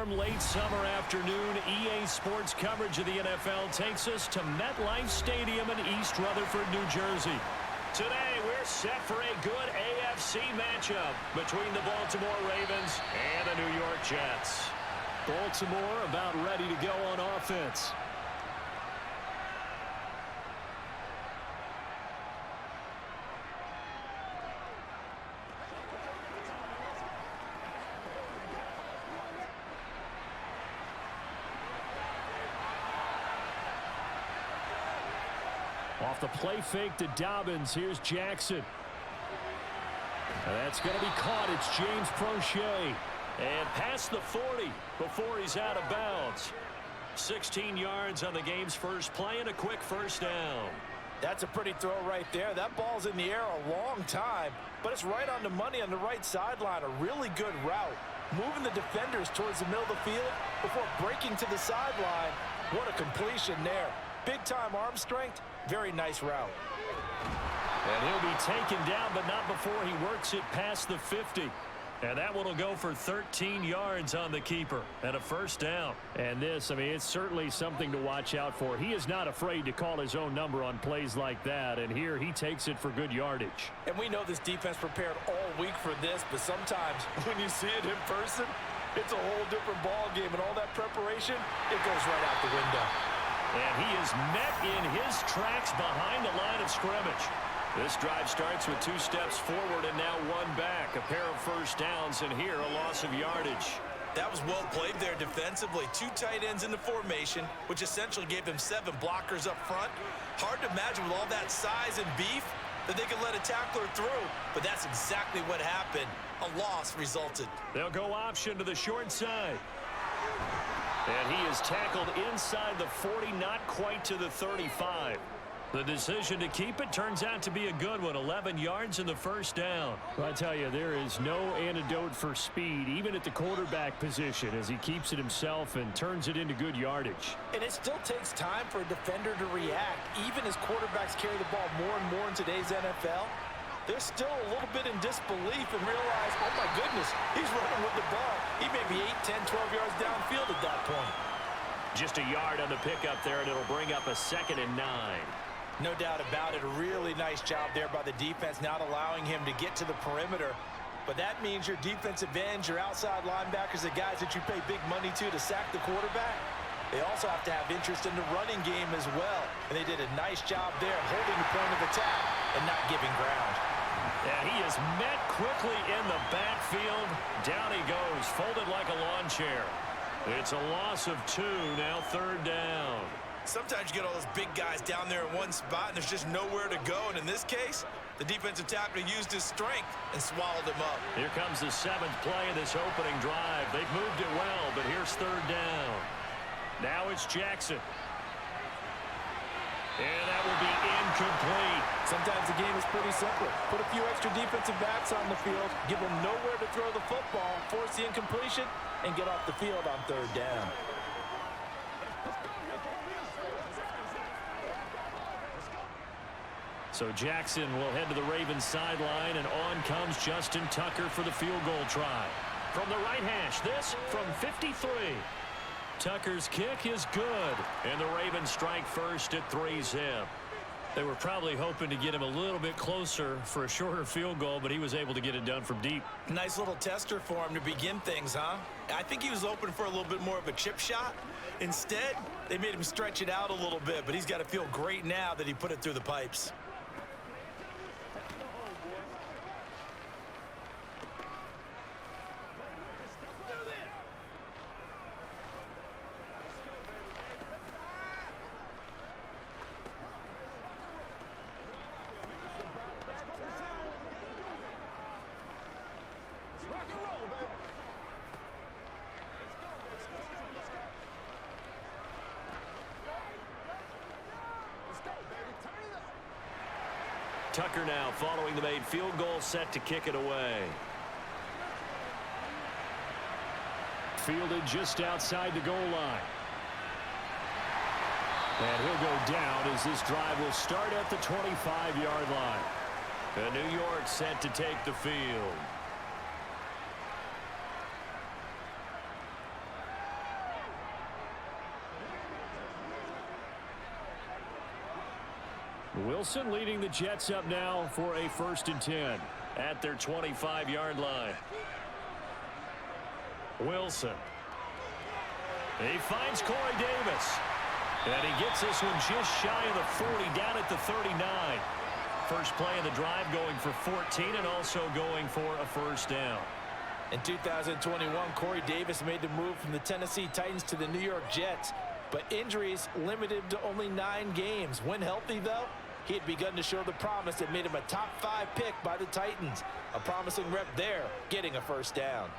warm late summer afternoon, EA Sports coverage of the NFL takes us to MetLife Stadium in East Rutherford, New Jersey. Today, we're set for a good AFC matchup between the Baltimore Ravens and the New York Jets. Baltimore about ready to go on offense. Off the play fake to Dobbins. Here's Jackson. That's going to be caught. It's James Prochet. And past the 40 before he's out of bounds. 16 yards on the game's first play and a quick first down. That's a pretty throw right there. That ball's in the air a long time, but it's right on the money on the right sideline. A really good route. Moving the defenders towards the middle of the field before breaking to the sideline. What a completion there. Big-time arm strength. Very nice route. And he'll be taken down, but not before he works it past the 50. And that one will go for 13 yards on the keeper and a first down. And this, I mean, it's certainly something to watch out for. He is not afraid to call his own number on plays like that. And here he takes it for good yardage. And we know this defense prepared all week for this, but sometimes when you see it in person, it's a whole different ball game. And all that preparation, it goes right out the window. And he is met in his tracks behind the line of scrimmage. This drive starts with 2 steps forward and now 1 back. A pair of first downs, and here a loss of yardage. That was well played there defensively. 2 tight ends in the formation, which essentially gave them 7 blockers up front. Hard to imagine with all that size and beef that they could let a tackler through, but that's exactly what happened. A loss resulted. They'll go option to the short side. And he is tackled inside the 40, not quite to the 35. The decision to keep it turns out to be a good one. 11 yards in the first down. Well, I tell you, there is no antidote for speed, even at the quarterback position, as he keeps it himself and turns it into good yardage. And it still takes time for a defender to react. Even as quarterbacks carry the ball more and more in today's NFL, they're still a little bit in disbelief and realize, oh my goodness, he's running with the ball. He may be 8, 10, 12 yards downfield at that point. Just a yard on the pickup there, and it'll bring up a 2nd and 9. No doubt about it. A really nice job there by the defense, not allowing him to get to the perimeter. But that means your defensive ends, your outside linebackers, the guys that you pay big money to sack the quarterback, they also have to have interest in the running game as well. And they did a nice job there holding the point of attack and not giving ground. And he is met quickly in the backfield. Down he goes, folded like a lawn chair. It's a loss of 2, now 3rd down. Sometimes you get all those big guys down there in one spot, and there's just nowhere to go. And in this case, the defensive tackle used his strength and swallowed him up. Here comes the 7th play of this opening drive. They've moved it well, but here's 3rd down. Now it's Jackson. And that will be incomplete. Sometimes the game is pretty simple. Put a few extra defensive backs on the field, give them nowhere to throw the football, force the incompletion, and get off the field on 3rd down. So Jackson will head to the Ravens sideline, and on comes Justin Tucker for the field goal try. From the right hash, this from 53. Tucker's kick is good, and the Ravens strike first at 3-zip. They were probably hoping to get him a little bit closer for a shorter field goal, but he was able to get it done from deep. Nice little tester for him to begin things, huh? I think he was open for a little bit more of a chip shot. Instead, they made him stretch it out a little bit, but he's got to feel great now that he put it through the pipes. Tucker now following the made field goal, set to kick it away. Fielded just outside the goal line. And he'll go down as this drive will start at the 25-yard line. And New York set to take the field. Wilson leading the Jets up now for a 1st and 10 at their 25-yard line. Wilson. He finds Corey Davis. And he gets this one just shy of the 40, down at the 39. First play of the drive going for 14 and also going for a 1st down. In 2021, Corey Davis made the move from the Tennessee Titans to the New York Jets, but injuries limited him to only 9 games. When healthy, though, he had begun to show the promise that made him a top 5 pick by the Titans. A promising rep there, getting a 1st down.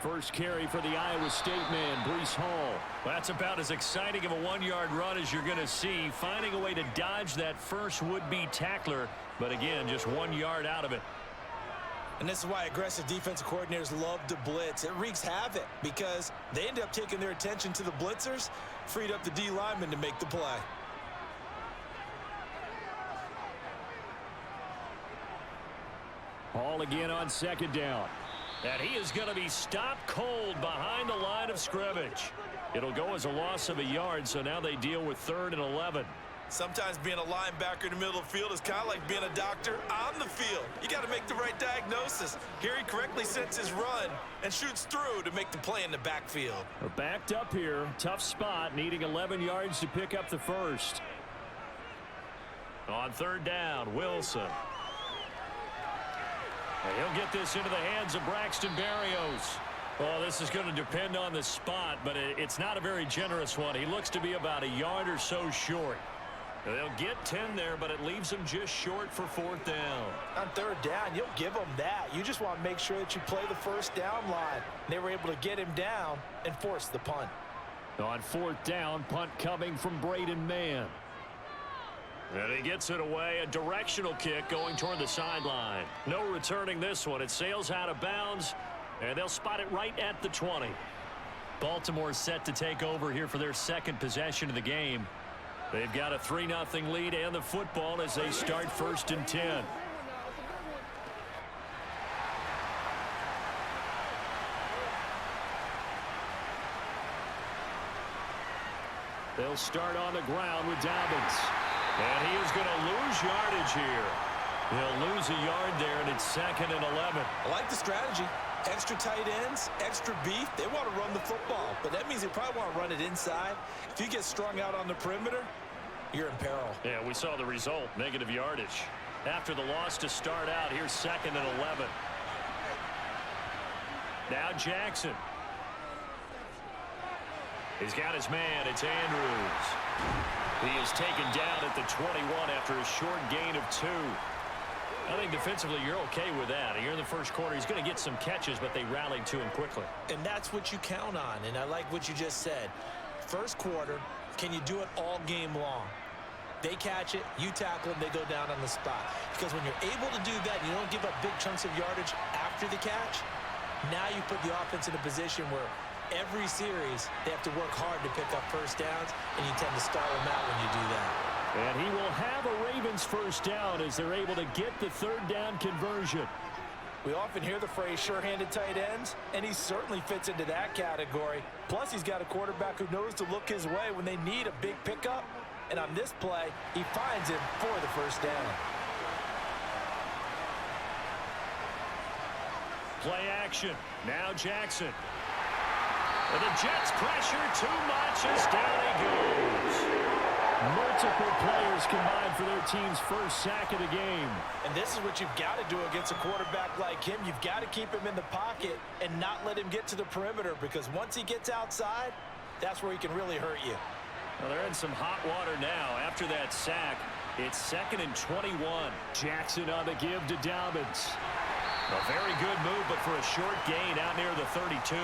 First carry for the Iowa State man, Breece Hall. Well, that's about as exciting of a 1-yard run as you're going to see. Finding a way to dodge that first would-be tackler, but again, just 1 yard out of it. And this is why aggressive defensive coordinators love to blitz. It wreaks havoc because they end up taking their attention to the blitzers, freed up the D lineman to make the play. Hall again on 2nd down. And he is going to be stopped cold behind the line of scrimmage. It'll go as a loss of a yard, so now they deal with 3rd and 11. Sometimes being a linebacker in the middle of the field is kind of like being a doctor on the field. You got to make the right diagnosis. Here he correctly sets his run and shoots through to make the play in the backfield. We're backed up here. Tough spot, needing 11 yards to pick up the 1st. On 3rd down, Wilson. And he'll get this into the hands of Braxton Berrios. Well, this is going to depend on the spot, but it's not a very generous one. He looks to be about a yard or so short. They'll get 10 there, but it leaves them just short for 4th down. On 3rd down, you'll give them that. You just want to make sure that you play the 1st down line. They were able to get him down and force the punt. On 4th down, punt coming from Braden Mann. And he gets it away. A directional kick going toward the sideline. No returning this one. It sails out of bounds, and they'll spot it right at the 20. Baltimore set to take over here for their 2nd possession of the game. They've got a 3-0 lead and the football as they start 1st and 10. They'll start on the ground with Dobbins. And he is going to lose yardage here. He'll lose a yard there, and it's 2nd and 11. I like the strategy. Extra tight ends, extra beef. They want to run the football, but that means they probably want to run it inside. If you get strung out on the perimeter, you're in peril. Yeah, we saw the result, negative yardage. After the loss to start out, here's 2nd and 11. Now Jackson. He's got his man. It's Andrews. He is taken down at the 21 after a short gain of 2. I think defensively you're okay with that. Here in the first quarter, he's going to get some catches, but they rallied to him quickly. And that's what you count on, and I like what you just said. First quarter, can you do it all game long? They catch it, you tackle them, they go down on the spot. Because when you're able to do that, and you don't give up big chunks of yardage after the catch, now you put the offense in a position where every series they have to work hard to pick up 1st downs, and you tend to stall them out when you do that. And he will have a Ravens 1st down as they're able to get the 3rd down conversion. We often hear the phrase sure-handed tight ends, and he certainly fits into that category. Plus, he's got a quarterback who knows to look his way when they need a big pickup. And on this play, he finds him for the 1st down. Play action. Now Jackson. And the Jets pressure too much as down he goes. Multiple players combined for their team's 1st sack of the game. And this is what you've got to do against a quarterback like him. You've got to keep him in the pocket and not let him get to the perimeter, because once he gets outside, that's where he can really hurt you. Well, they're in some hot water now. After that sack, it's 2nd and 21. Jackson on the give to Dobbins. A very good move, but for a short gain out near the 32.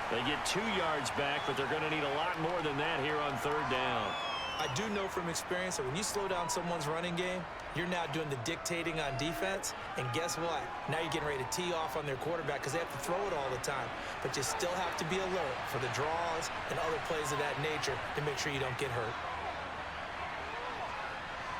They get 2 yards back, but they're going to need a lot more than that here on 3rd down. I do know from experience that when you slow down someone's running game, you're now doing the dictating on defense. And guess what? Now you're getting ready to tee off on their quarterback because they have to throw it all the time. But you still have to be alert for the draws and other plays of that nature to make sure you don't get hurt.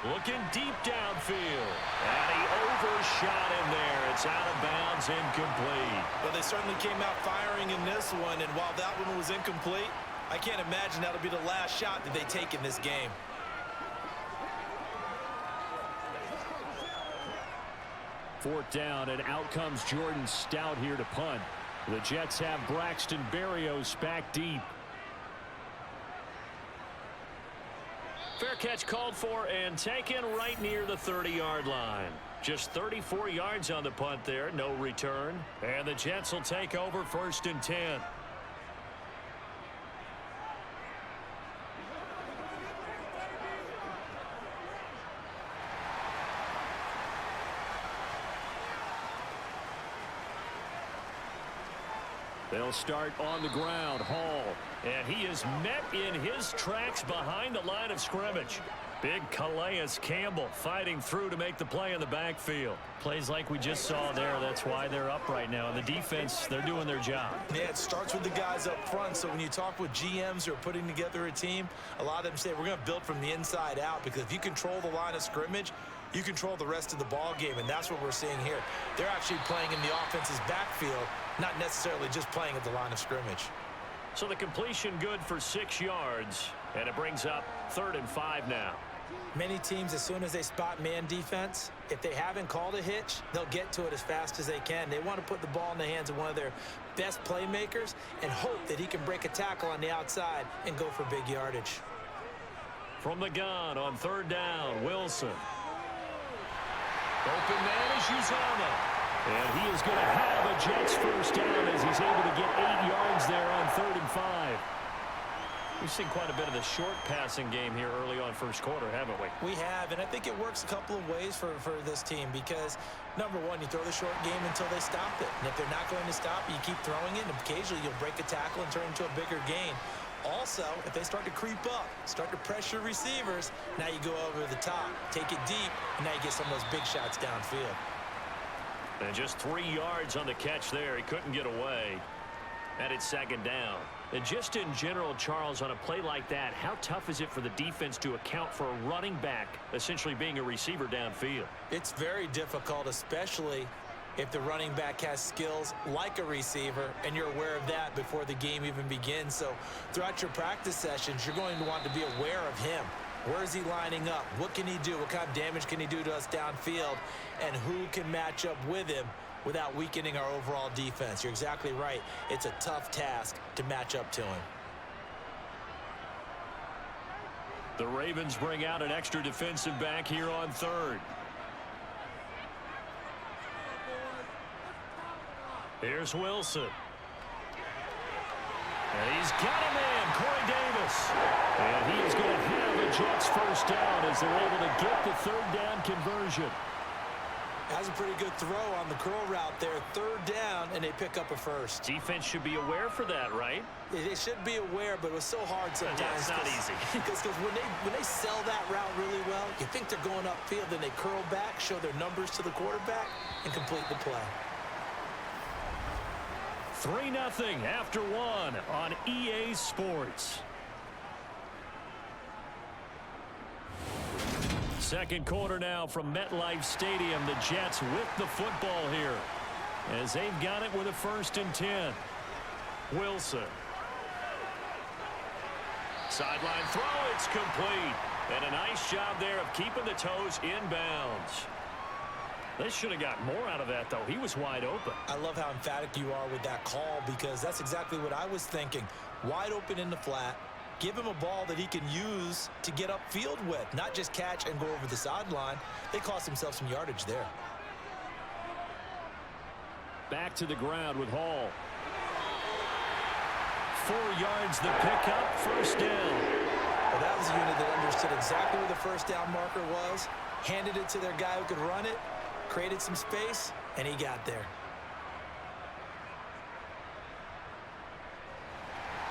Looking deep downfield. And he overshot him there. It's out of bounds, incomplete. Well, they certainly came out firing in this one. And while that one was incomplete, I can't imagine that'll be the last shot that they take in this game. 4th down, and out comes Jordan Stout here to punt. The Jets have Braxton Berrios back deep. Fair catch called for and taken right near the 30-yard line. Just 34 yards on the punt there, no return. And the Jets will take over 1st and 10. They'll start on the ground. Hall. And he is met in his tracks behind the line of scrimmage. Big Calais Campbell fighting through to make the play in the backfield. Plays like we just saw there. That's why they're up right now. The defense, they're doing their job. Yeah, it starts with the guys up front. So when you talk with GMs who are putting together a team, a lot of them say we're going to build from the inside out, because if you control the line of scrimmage, you control the rest of the ball game, and that's what we're seeing here. They're actually playing in the offense's backfield, not necessarily just playing at the line of scrimmage. So the completion good for 6 yards, and it brings up 3rd and 5 now. Many teams, as soon as they spot man defense, if they haven't called a hitch, they'll get to it as fast as they can. They want to put the ball in the hands of one of their best playmakers and hope that he can break a tackle on the outside and go for big yardage. From the gun on 3rd down, Wilson. Open man is Uzama. And he is going to have a Jets 1st down as he's able to get 8 yards there on 3rd and 5. We've seen quite a bit of the short passing game here early on 1st quarter, haven't we? We have, and I think it works a couple of ways for this team, because, number one, you throw the short game until they stop it. And if they're not going to stop it, you keep throwing it, and occasionally you'll break a tackle and turn it into a bigger gain. Also, if they start to creep up, start to pressure receivers, now you go over the top, take it deep, and now you get some of those big shots downfield. And just 3 yards on the catch there. He couldn't get away. And it's 2nd down. And just in general, Charles, on a play like that, how tough is it for the defense to account for a running back essentially being a receiver downfield? It's very difficult, especially if the running back has skills like a receiver, and you're aware of that before the game even begins. So throughout your practice sessions, you're going to want to be aware of him. Where is he lining up? What can he do? What kind of damage can he do to us downfield? And who can match up with him without weakening our overall defense? You're exactly right. It's a tough task to match up to him. The Ravens bring out an extra defensive back here on 3rd. Here's Wilson. And he's got a man, Corey Davis. And he is going to have a Jets 1st down as they're able to get the 3rd down conversion. That's a pretty good throw on the curl route there. 3rd down, and they pick up a 1st. Defense should be aware for that, right? They should be aware, but it was so hard sometimes. Yeah, it's not easy. Because when they sell that route really well, you think they're going upfield, then they curl back, show their numbers to the quarterback, and complete the play. 3-0 after 1 on EA Sports. 2nd quarter now from MetLife Stadium. The Jets with the football here as they've got it with a 1st and 10. Wilson. Sideline throw, it's complete. And a nice job there of keeping the toes inbounds. They should have got more out of that, though. He was wide open. I love how emphatic you are with that call, because that's exactly what I was thinking. Wide open in the flat. Give him a ball that he can use to get upfield with, not just catch and go over the sideline. They cost themselves some yardage there. Back to the ground with Hall. 4 yards the pickup, 1st down. Well, that was a unit that understood exactly where the 1st down marker was, handed it to their guy who could run it, created some space, and he got there.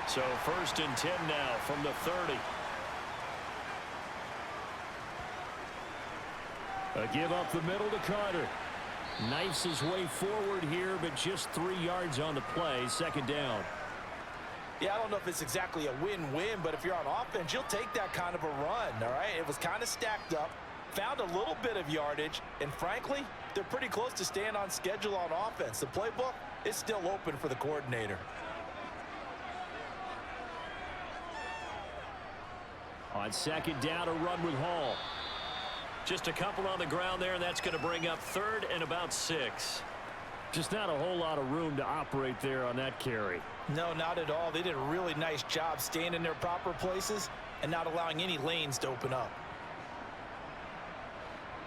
So 1st and 10 now from the 30. A give up the middle to Carter. Knifes his way forward here, but just 3 yards on the play. 2nd down. Yeah, I don't know if it's exactly a win-win, but if you're on offense, you'll take that kind of a run, all right? It was kind of stacked up, found a little bit of yardage, and frankly, they're pretty close to staying on schedule on offense. The playbook is still open for the coordinator. On 2nd down, a run with Hall. Just a couple on the ground there, and that's going to bring up 3rd and about 6. Just not a whole lot of room to operate there on that carry. No, not at all. They did a really nice job staying in their proper places and not allowing any lanes to open up.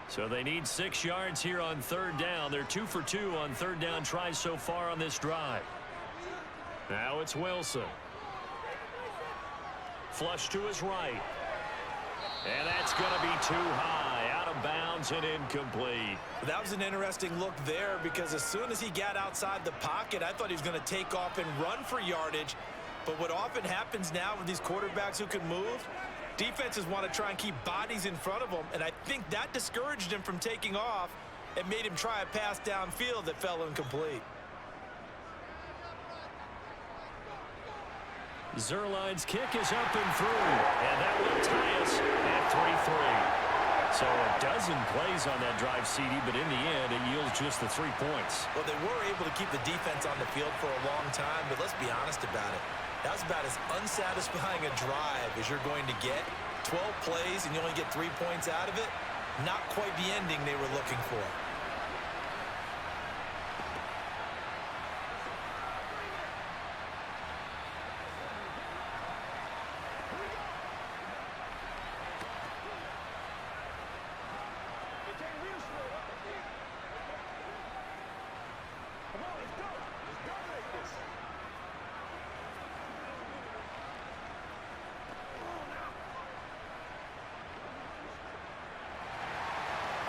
So they need 6 yards here on 3rd down. They're 2 for 2 on 3rd down tries so far on this drive. Now it's Wilson. Flush to his right. And that's going to be too high. Out of bounds and incomplete. That was an interesting look there because as soon as he got outside the pocket, I thought he was going to take off and run for yardage. But what often happens now with these quarterbacks who can move, defenses want to try and keep bodies in front of them. And I think that discouraged him from taking off and made him try a pass downfield that fell incomplete. Zerline's kick is up and through, and that will tie us at 3-3. So a dozen plays on that drive, CD, but in the end, it yields just the 3 points. Well, they were able to keep the defense on the field for a long time, but let's be honest about it. That was about as unsatisfying a drive as you're going to get. 12 plays, and you only get 3 points out of it. Not quite the ending they were looking for.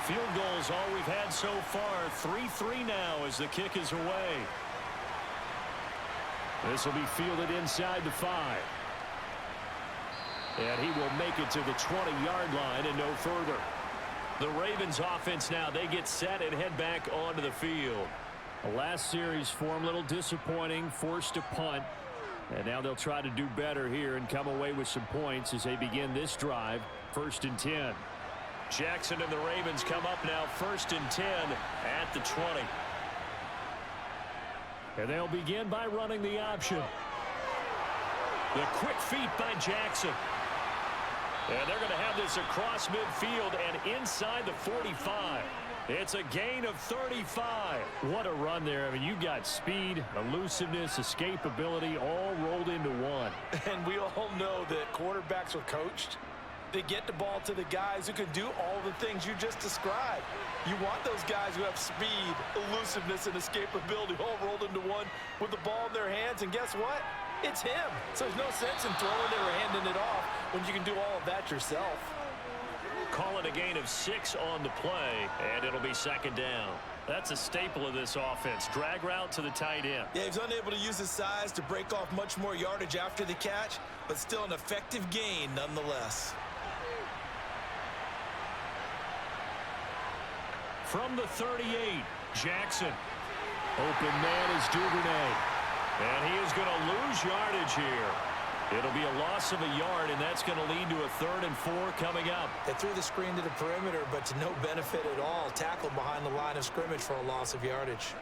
Field goals all we've had so far. 3-3 now as the kick is away. This will be fielded inside the 5. And he will make it to the 20-yard line and no further. The Ravens offense now, they get set and head back onto the field. The last series for him, a little disappointing, forced a punt. And now they'll try to do better here and come away with some points as they begin this drive. 1st and 10. Jackson and the Ravens come up now 1st and 10 at the 20. And they'll begin by running the option. The quick feet by Jackson. And they're going to have this across midfield and inside the 45. It's a gain of 35. What a run there. I mean, you got speed, elusiveness, escapability all rolled into one. And we all know that quarterbacks are coached. They get the ball to the guys who can do all the things you just described. You want those guys who have speed, elusiveness, and escapability all rolled into one with the ball in their hands. And guess what? It's him. So there's no sense in throwing it or handing it off when you can do all of that yourself. Call it a gain of 6 on the play, and it'll be 2nd down. That's a staple of this offense. Drag route to the tight end. Yeah, he's unable to use his size to break off much more yardage after the catch, but still an effective gain nonetheless. From the 38, Jackson. Open man is Duvernay. And he is going to lose yardage here. It'll be a loss of a yard, and that's going to lead to a 3rd and 4 coming up. They threw the screen to the perimeter, but to no benefit at all. Tackled behind the line of scrimmage for a loss of yardage.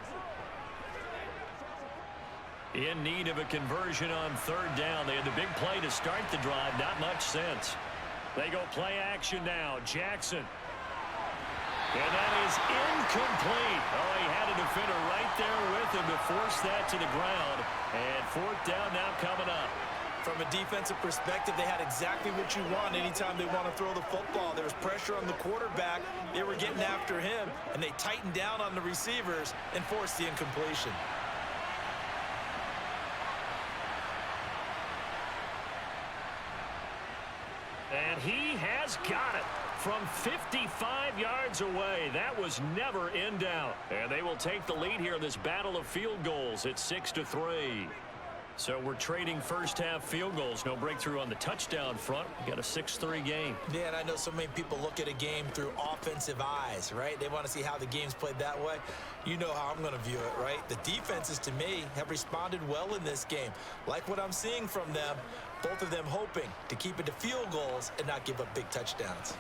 In need of a conversion on 3rd down. They had the big play to start the drive. Not much sense. They go play action now. Jackson. And that is incomplete. Oh, he had a defender right there with him to force that to the ground. And 4th down now coming up. From a defensive perspective, they had exactly what you want anytime they want to throw the football. There was pressure on the quarterback. They were getting after him, and they tightened down on the receivers and forced the incompletion. And he has got it. From 55 yards away. That was never in doubt. And they will take the lead here in this battle of field goals at 6-3. So we're trading first half field goals. No breakthrough on the touchdown front. We got a 6-3 game. Yeah, and I know so many people look at a game through offensive eyes, right? They want to see how the game's played that way. You know how I'm going to view it, right? The defenses, to me, have responded well in this game. Like what I'm seeing from them, both of them hoping to keep it to field goals and not give up big touchdowns.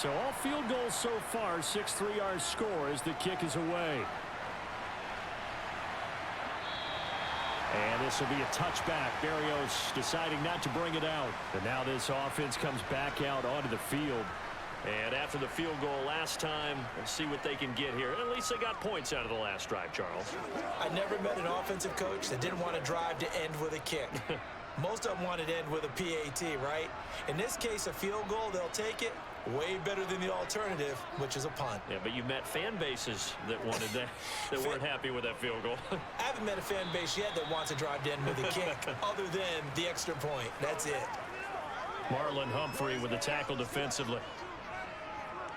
So all field goals so far, 6-3 our score as the kick is away. And this will be a touchback. Berrios deciding not to bring it out. And now this offense comes back out onto the field. And after the field goal last time, let's see what they can get here. At least they got points out of the last drive, Charles. I never met an offensive coach that didn't want to drive to end with a kick. Most of them wanted to end with a PAT, right? In this case, a field goal, they'll take it. Way better than the alternative, which is a punt. Yeah, but you met fan bases that wanted that, that weren't happy with that field goal. I haven't met a fan base yet that wants to drive to end with a kick, other than the extra point. That's it. Marlon Humphrey with the tackle defensively.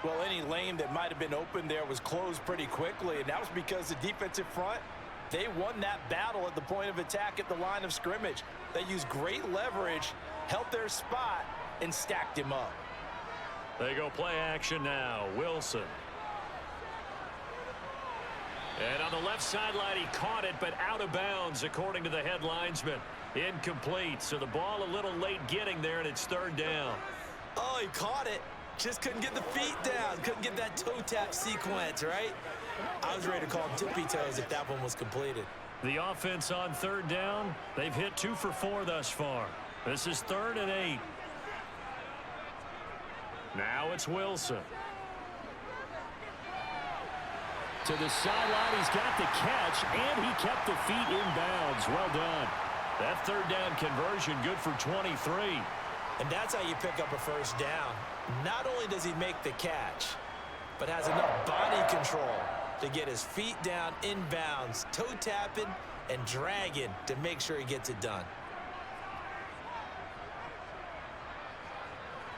Well, any lane that might have been open there was closed pretty quickly, and that was because the defensive front, they won that battle at the point of attack at the line of scrimmage. They used great leverage, held their spot, and stacked him up. They go play action now. Wilson. And on the left sideline, he caught it, but out of bounds, according to the head linesman. Incomplete, so the ball a little late getting there, and it's third down. Oh, he caught it. Just couldn't get the feet down. Couldn't get that toe tap sequence, right? I was ready to call tippy toes if that one was completed. The offense on third down, they've hit 2 for 4 thus far. This is 3rd and 8. Now it's Wilson. To the sideline, he's got the catch, and he kept the feet in bounds. Well done. That third down conversion good for 23. And that's how you pick up a first down. Not only does he make the catch, but has enough body control to get his feet down in bounds, toe tapping and dragging to make sure he gets it done.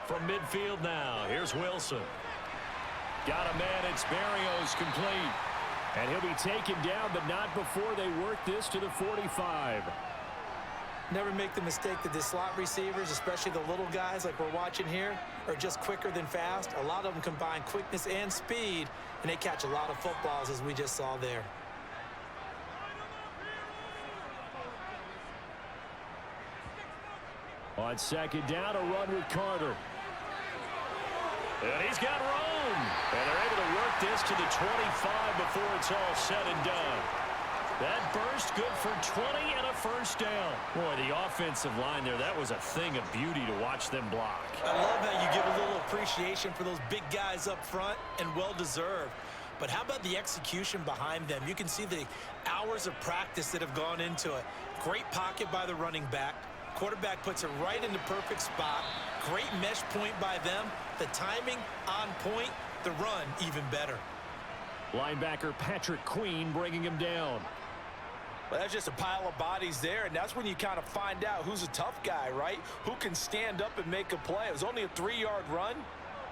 From midfield now, here's Wilson. Got a man, it's Berrios, complete. And he'll be taken down, but not before they work this to the 45. Never make the mistake that the slot receivers, especially the little guys like we're watching here, are just quicker than fast. A lot of them combine quickness and speed, and they catch a lot of footballs, as we just saw there. On second down, a run with Carter. And he's got room. And they're able to work this to the 25 before it's all said and done. That burst good for 20 and a first down. Boy, the offensive line there, that was a thing of beauty to watch them block. I love how you give a little appreciation for those big guys up front, and well-deserved. But how about the execution behind them? You can see the hours of practice that have gone into it. Great pocket by the running back. Quarterback puts it right in the perfect spot. Great mesh point by them. The timing on point. The run even better. Linebacker Patrick Queen bringing him down. Well, that's just a pile of bodies there, and that's when you kind of find out who's a tough guy, right? Who can stand up and make a play. It was only a 3-yard run,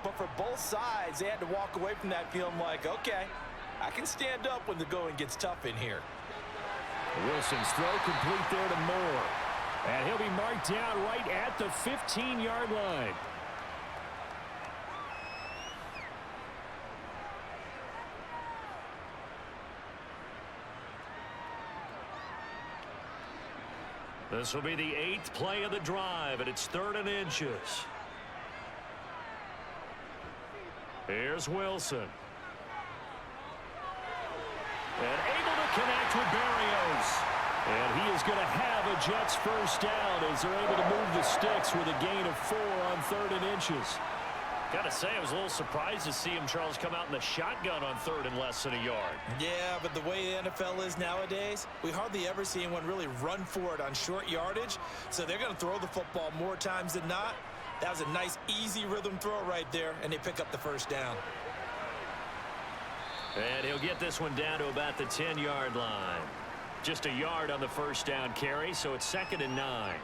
but for both sides, they had to walk away from that feeling like, okay, I can stand up when the going gets tough in here. Wilson's throw complete there to Moore. And he'll be marked down right at the 15-yard line. This will be the 8th play of the drive, and it's 3rd and inches. Here's Wilson. And able to connect with Berrios. And he is going to have a Jets first down as they're able to move the Stix with a gain of 4 on 3rd and inches. Got to say, I was a little surprised to see him, Charles, come out in the shotgun on 3rd and less than a yard. Yeah, but the way the NFL is nowadays, we hardly ever see anyone really run for it on short yardage. So they're going to throw the football more times than not. That was a nice, easy rhythm throw right there, and they pick up the first down. And he'll get this one down to about the 10-yard line. Just a yard on the first down carry, so it's 2nd and 9.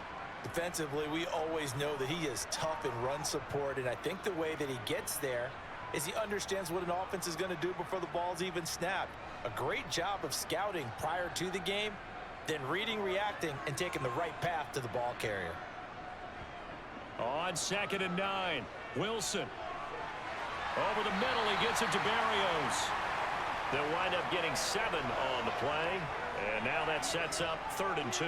Defensively, we always know that he is tough in run support, and I think the way that he gets there is he understands what an offense is going to do before the ball's even snapped. A great job of scouting prior to the game, then reading, reacting, and taking the right path to the ball carrier. On 2nd and 9, Wilson. Over the middle, he gets it to Berrios. They'll wind up getting 7 on the play, and now that sets up 3rd and 2.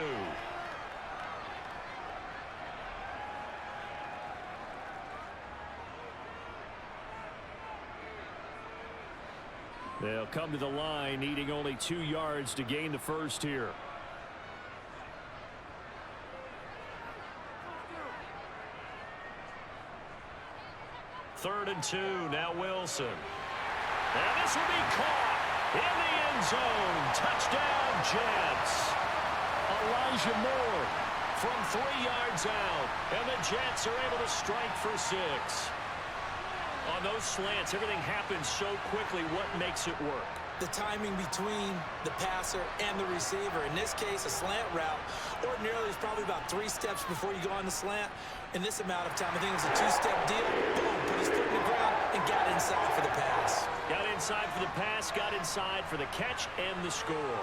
They'll come to the line, needing only 2 yards to gain the first here. Third and 2, now Wilson. And this will be caught in the end zone. Touchdown, Jets. Elijah Moore from 3 yards out. And the Jets are able to strike for 6. On those slants, everything happens so quickly. What makes it work? The timing between the passer and the receiver. In this case, a slant route ordinarily is probably about 3 steps before you go on the slant. In this amount of time, I think it was a 2-step deal. Boom, put his foot in the ground and got inside for the pass. Got inside for the pass, got inside for the catch and the score.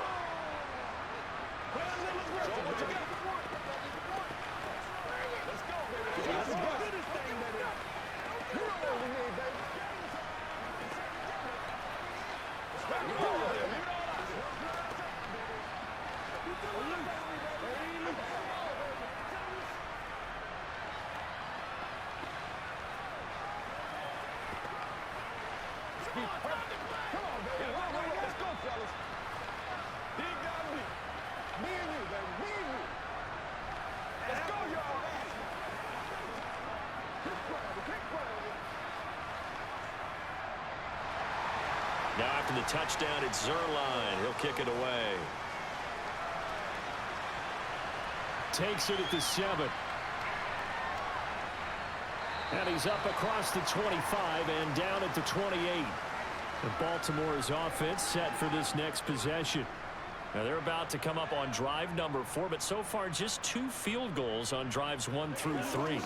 Now after the touchdown, it's Zerline. He'll kick it away. Takes it at the 7. And he's up across the 25 and down at the 28. And Baltimore's offense set for this next possession. Now they're about to come up on drive number 4, but so far just 2 field goals on drives 1 through 3.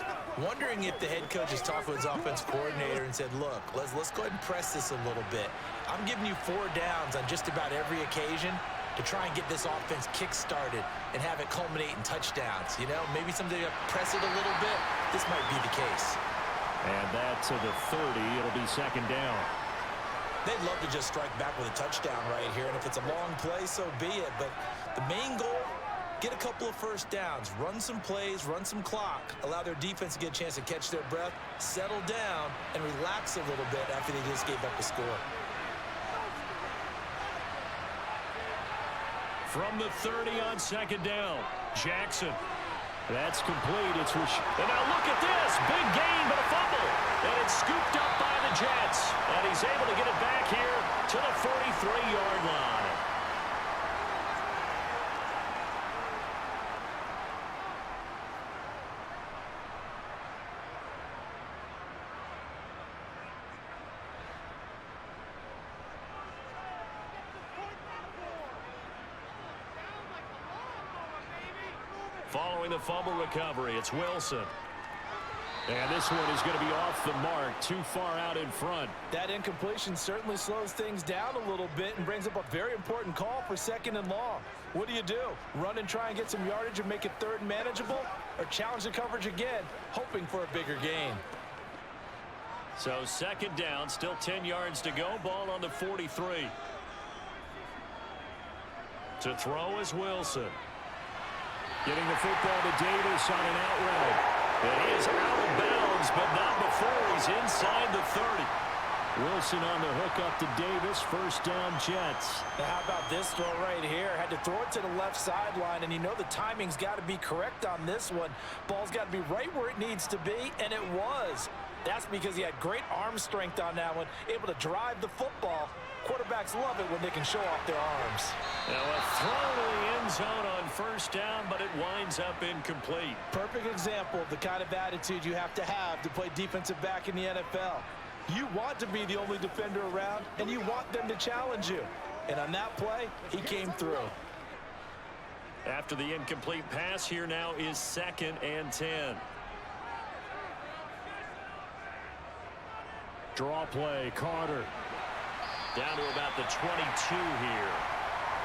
Wondering if the head coach has talked with his offense coordinator and said, look, let's go ahead and press this a little bit. I'm giving you 4 downs on just about every occasion to try and get this offense kick-started and have it culminate in touchdowns. You know, maybe someday you press it a little bit. This might be the case. And that to the 30. It'll be 2nd down. They'd love to just strike back with a touchdown right here, and if it's a long play, so be it. But the main goal, get a couple of first downs, run some plays, run some clock, allow their defense to get a chance to catch their breath, settle down, and relax a little bit after they just gave up a score. From the 30 on 2nd down, Jackson. That's complete. It's and now look at this. Big gain, but a fumble. And it's scooped up by the Jets. And he's able to get it back here to the 43-yard line. Following the fumble recovery, it's Wilson. And this one is going to be off the mark, too far out in front. That incompletion certainly slows things down a little bit and brings up a very important call for 2nd and long. What do? Run and try and get some yardage and make it 3rd and manageable? Or challenge the coverage again, hoping for a bigger gain? So 2nd down, still 10 yards to go. Ball on the 43. To throw is Wilson. Getting the football to Davis on an out route. And he is out of bounds, but not before he's inside the 30. Wilson on the hook up to Davis. 1st down, Jets. Now how about this throw right here? Had to throw it to the left sideline, and you know the timing's got to be correct on this one. Ball's got to be right where it needs to be, and it was. That's because he had great arm strength on that one, able to drive the football. Quarterbacks love it when they can show off their arms. Now a throw to the end zone on 1st down, but it winds up incomplete. Perfect example of the kind of attitude you have to play defensive back in the NFL. You want to be the only defender around, and you want them to challenge you. And on that play, he came through. After the incomplete pass, here now is 2nd and 10. Draw play, Carter. Down to about the 22 here.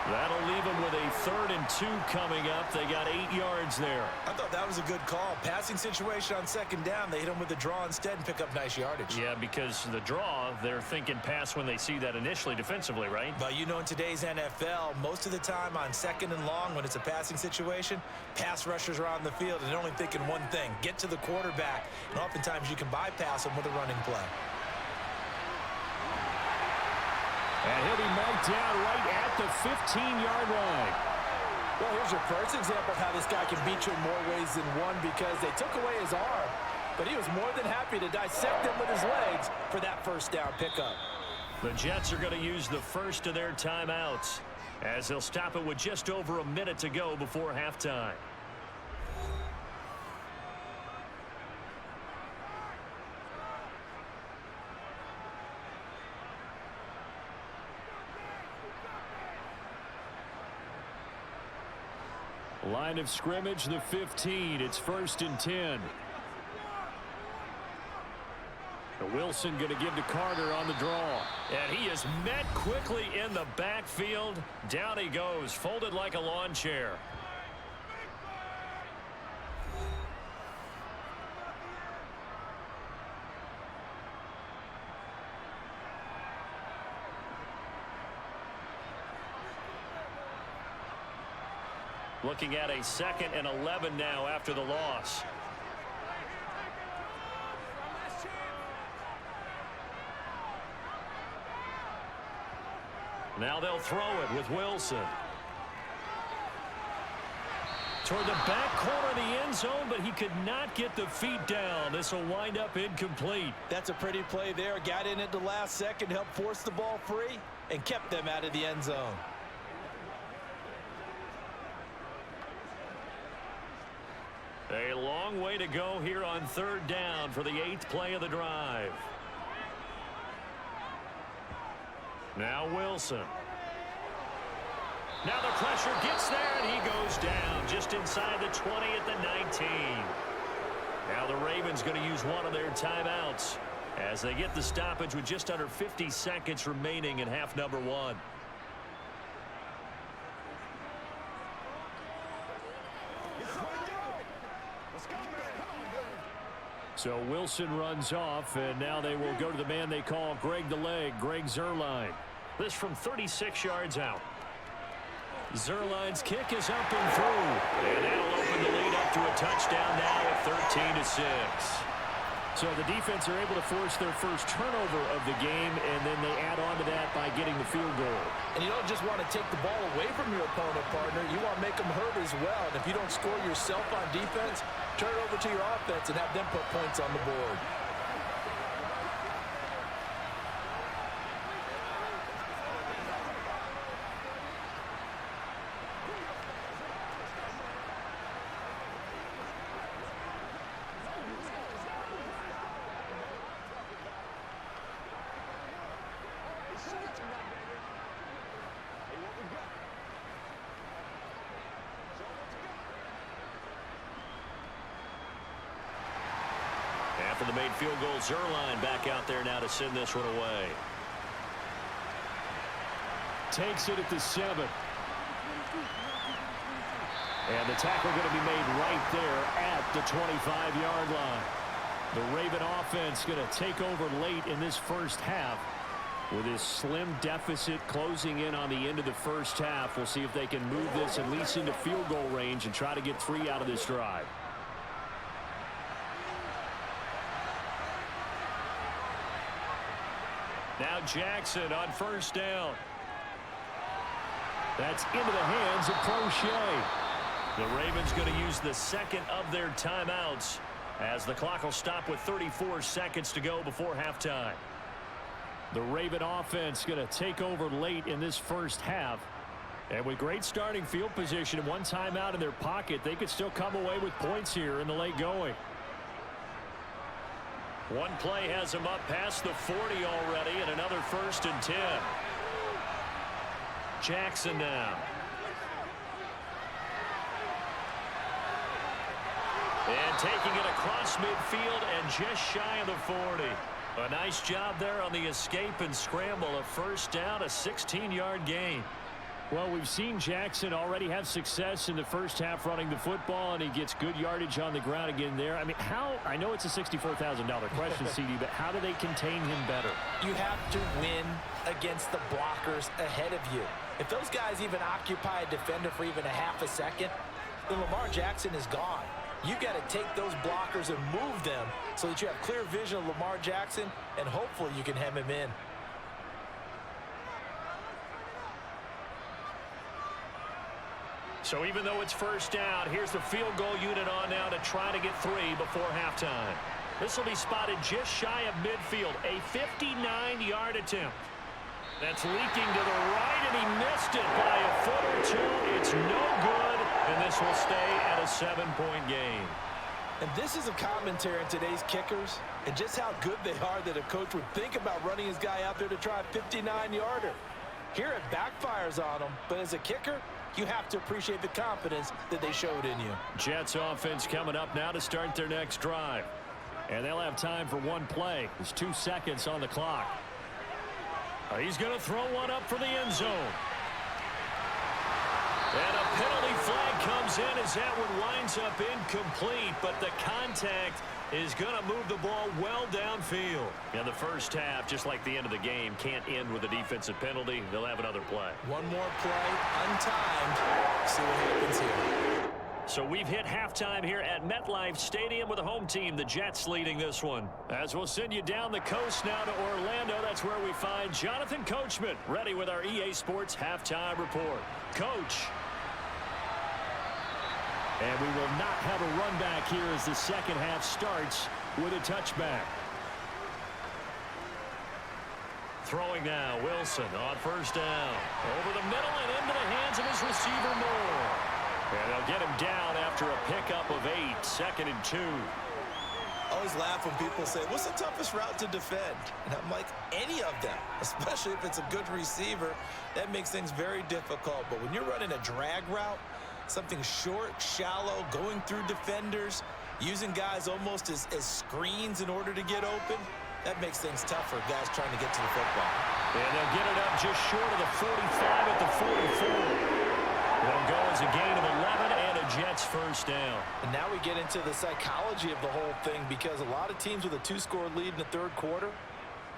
That'll leave them with a 3rd and 2 coming up. They got 8 yards there. I thought that was a good call. Passing situation on 2nd down. They hit him with the draw instead and pick up nice yardage. Yeah, because the draw, they're thinking pass when they see that initially defensively, right? But you know, in today's NFL, most of the time on 2nd and long, when it's a passing situation, pass rushers are on the field and they're only thinking one thing, get to the quarterback. And oftentimes you can bypass them with a running play. And he'll be marked down right at the 15-yard line. Well, here's your first example of how this guy can beat you in more ways than one, because they took away his arm, but he was more than happy to dissect him with his legs for that first down pickup. The Jets are going to use the first of their timeouts, as they'll stop it with just over a minute to go before halftime. Line of scrimmage, the 15. It's 1st and 10. Wilson going to give to Carter on the draw. And he is met quickly in the backfield. Down he goes, folded like a lawn chair. Looking at a 2nd and 11 now after the loss. Now they'll throw it with Wilson. Toward the back corner of the end zone, but he could not get the feet down. This will wind up incomplete. That's a pretty play there. Got in at the last second, helped force the ball free, and kept them out of the end zone. A long way to go here on 3rd down for the 8th play of the drive. Now Wilson. Now the pressure gets there, and he goes down just inside the 20 at the 19. Now the Ravens going to use one of their timeouts as they get the stoppage with just under 50 seconds remaining in half number 1. So Wilson runs off, and now they will go to the man they call Greg the Leg, Greg Zuerlein. This from 36 yards out. Zuerlein's kick is up and through. And that'll open the lead up to a touchdown now at 13-6. So the defense are able to force their first turnover of the game, and then they add on to that by getting the field goal. And you don't just want to take the ball away from your opponent, partner. You want to make them hurt as well. And if you don't score yourself on defense, turn it over to your offense and have them put points on the board. After the made field goal, Zuerlein back out there now to send this one away. Takes it at the 7. And the tackle going to be made right there at the 25-yard line. The Raven offense going to take over late in this first half with this slim deficit closing in on the end of the first half. We'll see if they can move this at least into field goal range and try to get 3 out of this drive. Now Jackson on 1st down. That's into the hands of Crochet. The Ravens going to use the 2nd of their timeouts as the clock will stop with 34 seconds to go before halftime. The Raven offense going to take over late in this first half. And with great starting field position and one timeout in their pocket, they could still come away with points here in the late going. One play has him up past the 40 already, and another 1st and 10. Jackson now. And taking it across midfield and just shy of the 40. A nice job there on the escape and scramble. A 1st down, a 16-yard gain. Well, we've seen Jackson already have success in the first half running the football, and he gets good yardage on the ground again there. I mean, I know it's a $64,000 question, CD, but how do they contain him better? You have to win against the blockers ahead of you. If those guys even occupy a defender for even a half a second, then Lamar Jackson is gone. You got to take those blockers and move them so that you have clear vision of Lamar Jackson, and hopefully you can hem him in. So even though it's first down, here's the field goal unit on now to try to get 3 before halftime. This will be spotted just shy of midfield, a 59-yard attempt. That's leaking to the right, and he missed it by a foot or 2. It's no good, and this will stay at a 7-point game. And this is a commentary on today's kickers and just how good they are that a coach would think about running his guy out there to try a 59-yarder. Here it backfires on him, but as a kicker, you have to appreciate the confidence that they showed in you. Jets offense coming up now to start their next drive. And they'll have time for one play. There's 2 seconds on the clock. He's going to throw one up for the end zone. And a penalty flag comes in as that one winds up incomplete, but the contact is going to move the ball well downfield. And the first half, just like the end of the game, can't end with a defensive penalty. They'll have another play. One more play, untimed. See what happens here. So we've hit halftime here at MetLife Stadium with the home team, the Jets, leading this one. As we'll send you down the coast now to Orlando, that's where we find Jonathan Coachman, ready with our EA Sports halftime report. Coach. And we will not have a run back here as the second half starts with a touchback. Throwing now, Wilson on first down. Over the middle and into the hands of his receiver, Moore. And they'll get him down after a pickup of 8, 2nd and 2. I always laugh when people say, what's the toughest route to defend? And I'm like, any of them, especially if it's a good receiver. That makes things very difficult. But when you're running a drag route, something short, shallow, going through defenders, using guys almost as screens in order to get open, that makes things tough for guys trying to get to the football. And they'll get it up just short of the 45 at the 44. They'll go as a gain of 11 and a Jets first down. And now we get into the psychology of the whole thing, because a lot of teams with a 2-score lead in the third quarter,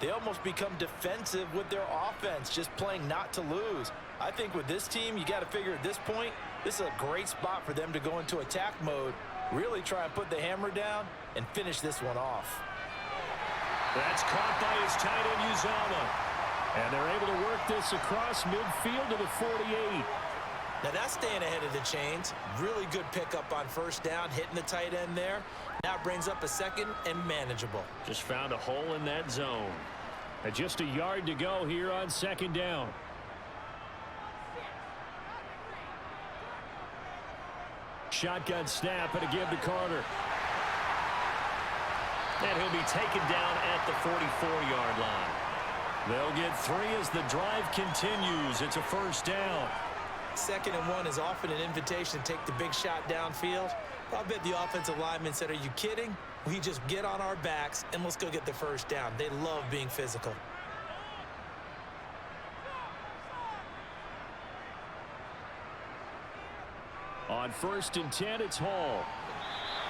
they almost become defensive with their offense, just playing not to lose. I think with this team, you got to figure at this point, this is a great spot for them to go into attack mode, really try and put the hammer down and finish this one off. That's caught by his tight end, Uzama. And they're able to work this across midfield to the 48. Now that's staying ahead of the chains. Really good pickup on first down, hitting the tight end there. Now brings up a 2nd and manageable. Just found a hole in that zone. And just a yard to go here on 2nd down. Shotgun snap and a give to Carter. And he'll be taken down at the 44-yard line. They'll get 3 as the drive continues. It's a first down. 2nd and 1 is often an invitation to take the big shot downfield. I bet the offensive lineman said, are you kidding? We just get on our backs and let's go get the first down. They love being physical. On 1st and 10, it's Hall.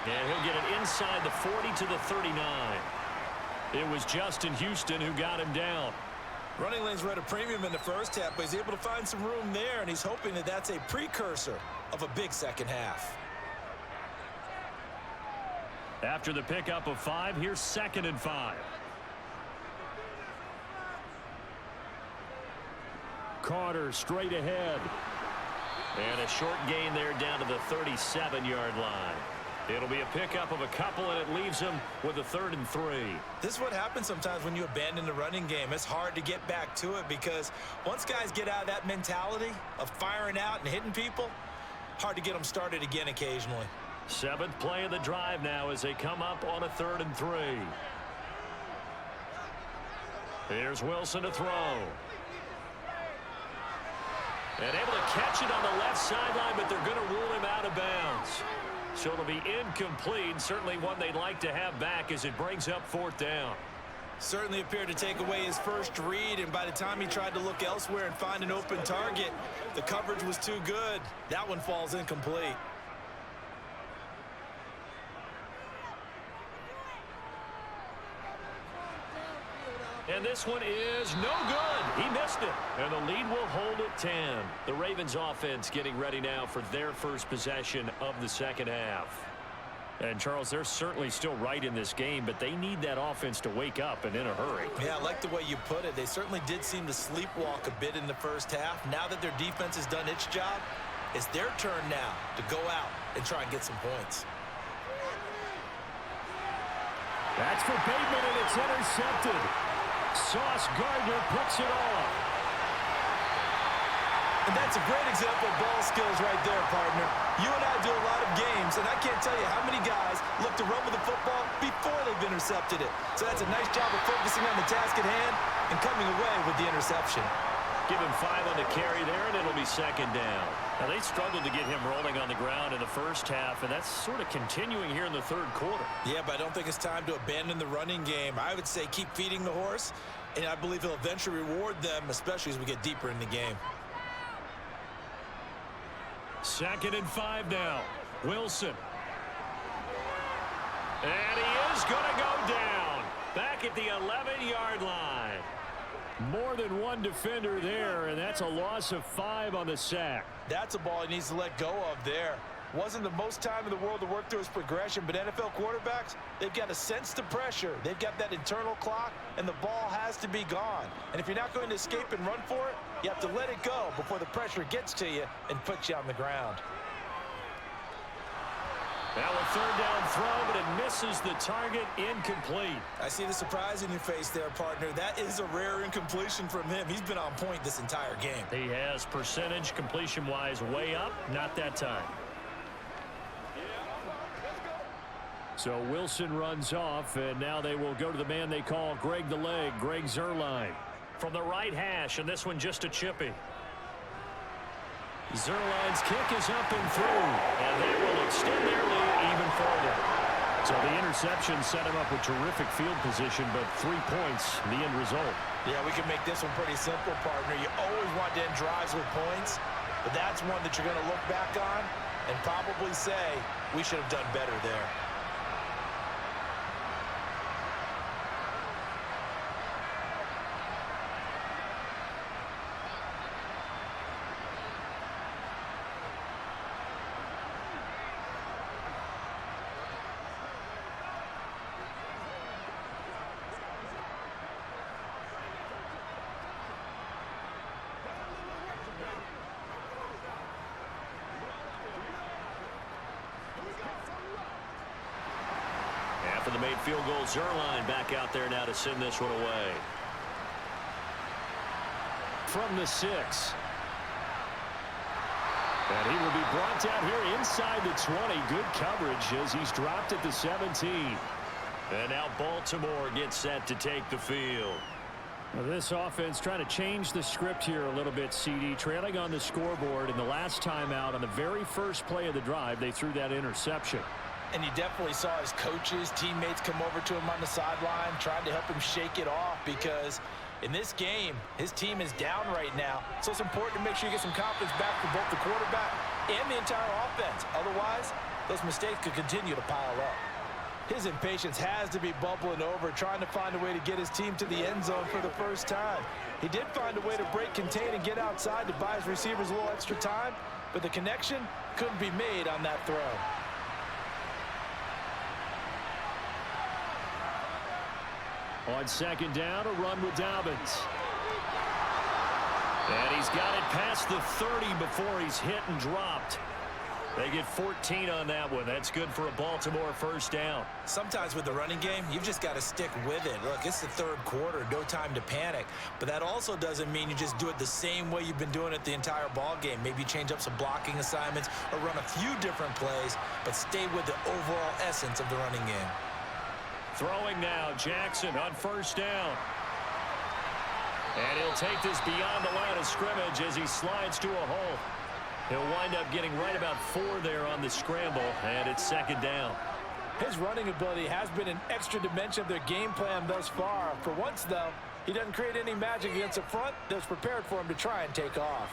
And he'll get it inside the 40 to the 39. It was Justin Houston who got him down. Running lanes were at a premium in the first half, but he's able to find some room there, and he's hoping that that's a precursor of a big second half. After the pickup of 5, here's 2nd and 5. Carter straight ahead. And a short gain there down to the 37-yard line. It'll be a pickup of a couple, and it leaves him with a 3rd and 3. This is what happens sometimes when you abandon the running game. It's hard to get back to it because once guys get out of that mentality of firing out and hitting people, hard to get them started again occasionally. 7th play of the drive now as they come up on a 3rd and 3. Here's Wilson to throw. And able to catch it on the left sideline, but they're going to rule him out of bounds. So it'll be incomplete, certainly one they'd like to have back as it brings up 4th down. Certainly appeared to take away his first read, and by the time he tried to look elsewhere and find an open target, the coverage was too good. That one falls incomplete. And this one is no good. He missed it. And the lead will hold at 10. The Ravens offense getting ready now for their first possession of the second half. And, Charles, they're certainly still right in this game, but they need that offense to wake up and in a hurry. Yeah, I like the way you put it. They certainly did seem to sleepwalk a bit in the first half. Now that their defense has done its job, It's their turn now to go out and try and get some points. That's for Bateman, and it's intercepted. Sauce Gardner picks it off. And that's a great example of ball skills right there, partner. You and I do a lot of games, and I can't tell you how many guys look to run with the football before they've intercepted it. So that's a nice job of focusing on the task at hand and coming away with the interception. Give him 5 on the carry there, and it'll be second down. Now, they struggled to get him rolling on the ground in the first half, and that's sort of continuing here in the third quarter. Yeah, but I don't think it's time to abandon the running game. I would say keep feeding the horse, and I believe he'll eventually reward them, especially as we get deeper in the game. 2nd and 5 now. Wilson. And he is going to go down. Back at the 11-yard line. More than one defender there, and that's a loss of 5 on the sack. That's a ball he needs to let go of there. Wasn't the most time in the world to work through his progression, but NFL quarterbacks, they've got to sense the pressure. They've got that internal clock, and the ball has to be gone. And if you're not going to escape and run for it, you have to let it go before the pressure gets to you and puts you on the ground. Now a 3rd down throw, but it misses the target, incomplete. I see the surprise in your face there, partner. That is a rare incompletion from him. He's been on point this entire game. He has percentage completion-wise way up, not that time. So Wilson runs off, and now they will go to the man they call Greg the Leg, Greg Zuerlein. From the right hash, and this one just a chippy. Zuerlein's kick is up and through, and they will extend their lead even further. So the interception set him up with terrific field position, but 3 points, the end result. Yeah, we can make this one pretty simple, partner. You always want to end drives with points, but that's one that you're going to look back on and probably say, we should have done better there. After the made field goal, Zuerlein back out there now to send this one away. From the 6. And he will be brought down here inside the 20. Good coverage as he's dropped at the 17. And now Baltimore gets set to take the field. Well, this offense trying to change the script here a little bit, CD. Trailing on the scoreboard, in the last time out on the very first play of the drive, they threw that interception. And you definitely saw his coaches, teammates come over to him on the sideline, trying to help him shake it off, because in this game, his team is down right now. So it's important to make sure you get some confidence back for both the quarterback and the entire offense. Otherwise, those mistakes could continue to pile up. His impatience has to be bubbling over, trying to find a way to get his team to the end zone for the first time. He did find a way to break, contain, and get outside to buy his receivers a little extra time, but the connection couldn't be made on that throw. On 2nd down, a run with Dobbins. And he's got it past the 30 before he's hit and dropped. They get 14 on that one. That's good for a Baltimore first down. Sometimes with the running game, you've just got to stick with it. Look, it's the 3rd quarter, no time to panic. But that also doesn't mean you just do it the same way you've been doing it the entire ball game. Maybe change up some blocking assignments or run a few different plays, but stay with the overall essence of the running game. Throwing now, Jackson on 1st down. And he'll take this beyond the line of scrimmage as he slides to a hole. He'll wind up getting right about 4 there on the scramble, and it's 2nd down. His running ability has been an extra dimension of their game plan thus far. For once, though, he doesn't create any magic against the front that's prepared for him to try and take off.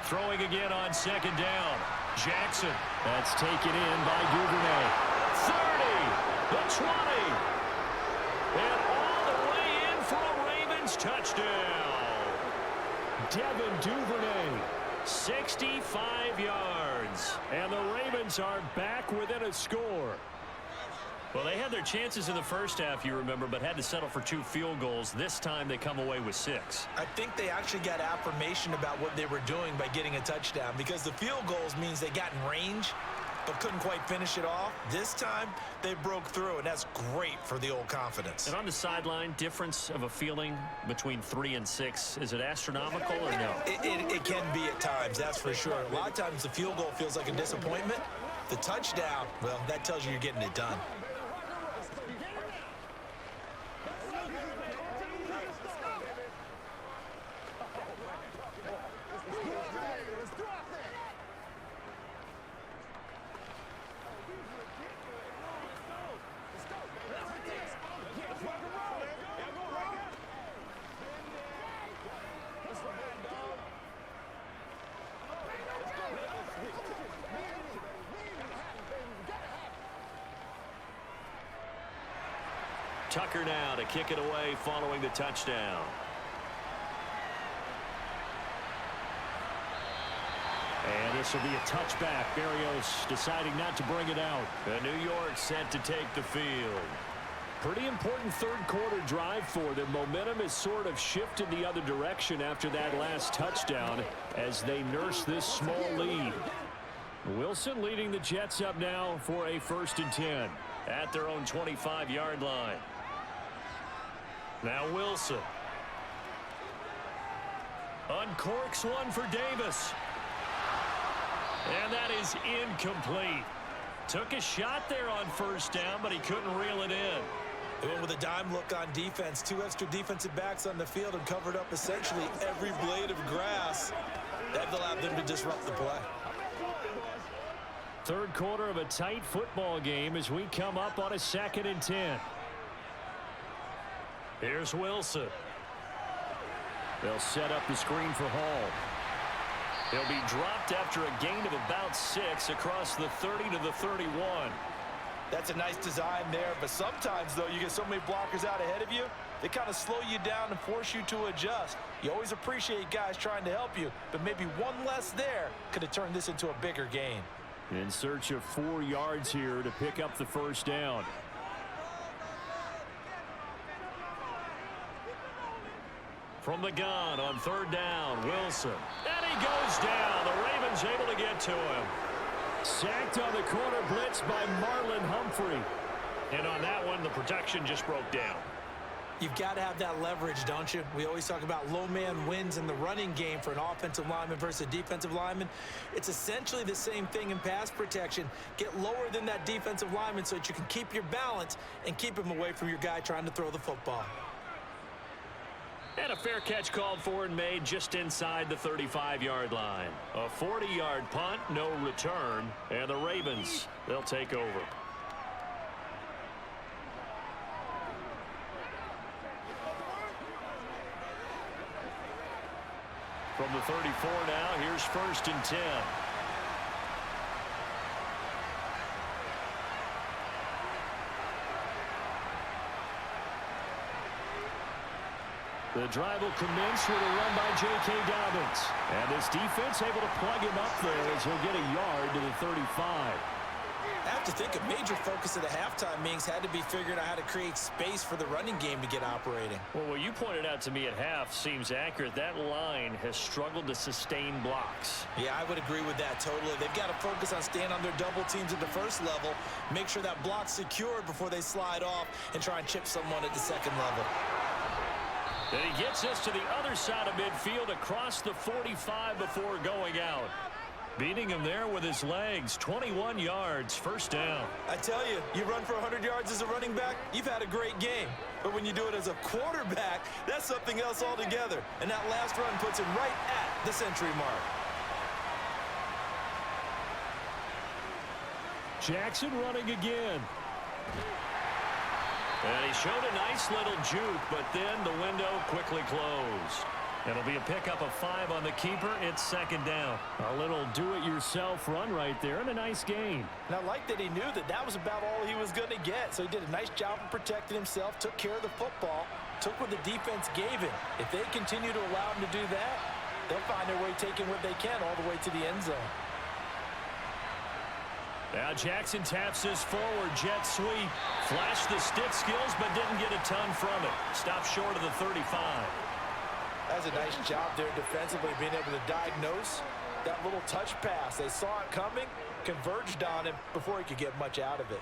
Throwing again on 2nd down. Jackson. That's taken in by Duvernay. 30, the 20. And all the way in for a Ravens touchdown. Devin Duvernay. 65 yards. And the Ravens are back within a score. Well, they had their chances in the first half, you remember, but had to settle for 2 field goals. This time they come away with 6. I think they actually got affirmation about what they were doing by getting a touchdown, because the field goals means they got in range but couldn't quite finish it off. This time they broke through, and that's great for the old confidence. And on the sideline, difference of a feeling between 3 and 6, is it astronomical or no? It can be at times, that's for sure. A lot of times the field goal feels like a disappointment. The touchdown, well, that tells you you're getting it done. Tucker now to kick it away following the touchdown. And this will be a touchback. Berrios deciding not to bring it out. And New York set to take the field. Pretty important third quarter drive for them. Momentum has sort of shifted the other direction after that last touchdown as they nurse this small lead. Wilson leading the Jets up now for a 1st and 10 at their own 25-yard line. Now Wilson. Uncorks one for Davis. And that is incomplete. Took a shot there on 1st down, but he couldn't reel it in. They went with a dime look on defense. 2 extra defensive backs on the field and covered up essentially every blade of grass. That allowed them to disrupt the play. Third quarter of a tight football game as we come up on a 2nd and 10. Here's Wilson. They'll set up the screen for Hall. He'll be dropped after a gain of about 6 across the 30 to the 31. That's a nice design there, but sometimes, though, you get so many blockers out ahead of you, they kind of slow you down and force you to adjust. You always appreciate guys trying to help you, but maybe one less there could have turned this into a bigger gain. In search of 4 yards here to pick up the 1st down. From the gun on 3rd down, Wilson. And he goes down. The Ravens able to get to him. Sacked on the corner blitz by Marlon Humphrey. And on that one, the protection just broke down. You've got to have that leverage, don't you? We always talk about low man wins in the running game for an offensive lineman versus a defensive lineman. It's essentially the same thing in pass protection. Get lower than that defensive lineman so that you can keep your balance and keep him away from your guy trying to throw the football. And a fair catch called for and made just inside the 35-yard line. A 40-yard punt, no return, and the Ravens, they'll take over. From the 34 now, here's 1st and 10. The drive will commence with a run by J.K. Dobbins. And this defense able to plug him up there as he'll get a yard to the 35. I have to think a major focus of the halftime meetings had to be figuring out how to create space for the running game to get operating. Well, what you pointed out to me at half seems accurate. That line has struggled to sustain blocks. Yeah, I would agree with that totally. They've got to focus on staying on their double teams at the first level, make sure that block's secured before they slide off and try and chip someone at the second level. Then he gets us to the other side of midfield across the 45 before going out. Beating him there with his legs, 21 yards, 1st down. I tell you, you run for 100 yards as a running back, you've had a great game. But when you do it as a quarterback, that's something else altogether. And that last run puts him right at the century mark. Jackson running again. And he showed a nice little juke, but then the window quickly closed. It'll be a pickup of 5 on the keeper. It's 2nd down. A little do-it-yourself run right there and a nice gain. And I like that he knew that that was about all he was going to get. So he did a nice job of protecting himself, took care of the football, took what the defense gave him. If they continue to allow him to do that, they'll find their way taking what they can all the way to the end zone. Now Jackson taps his forward jet sweep. Flashed the stick skills, but didn't get a ton from it. Stopped short of the 35. That's a nice job there defensively, being able to diagnose that little touch pass. They saw it coming, converged on him before he could get much out of it.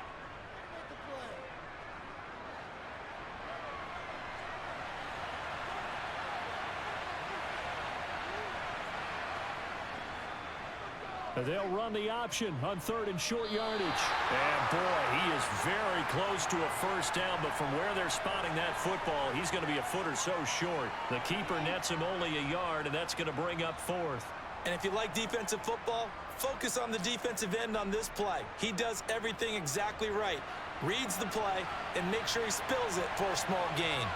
They'll run the option on 3rd and short yardage. And boy, he is very close to a first down, but from where they're spotting that football, he's going to be a foot or so short. The keeper nets him only a yard, and that's going to bring up 4th. And if you like defensive football, focus on the defensive end on this play. He does everything exactly right. Reads the play and makes sure he spills it for a small gain.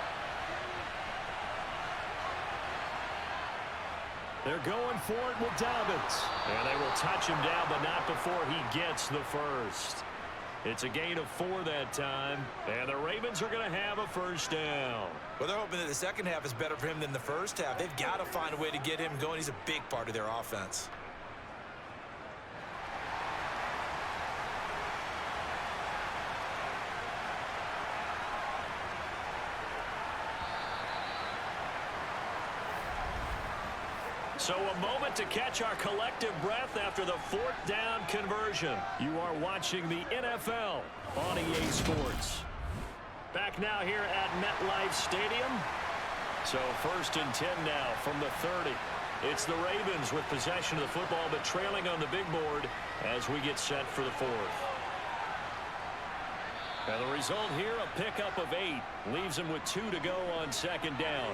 They're going for it with Dobbins. And they will touch him down, but not before he gets the first. It's a gain of 4 that time, and the Ravens are going to have a first down. Well, they're hoping that the second half is better for him than the first half. They've got to find a way to get him going. He's a big part of their offense. So a moment to catch our collective breath after the 4th down conversion. You are watching the NFL on EA Sports. Back now here at MetLife Stadium. So 1st and 10 now from the 30. It's the Ravens with possession of the football, but trailing on the big board as we get set for the 4th. And the result here, a pickup of 8. Leaves them with 2 to go on 2nd down.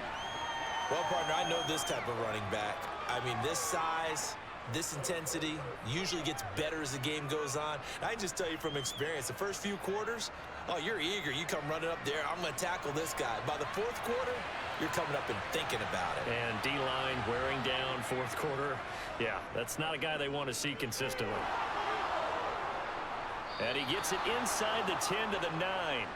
Well, partner, I know this type of running back. I mean, this size, this intensity usually gets better as the game goes on. I can just tell you from experience, the first few quarters, oh, you're eager. You come running up there. I'm going to tackle this guy. By the 4th quarter, you're coming up and thinking about it. And D-line wearing down 4th quarter. Yeah, that's not a guy they want to see consistently. And he gets it inside the 10 to the 9.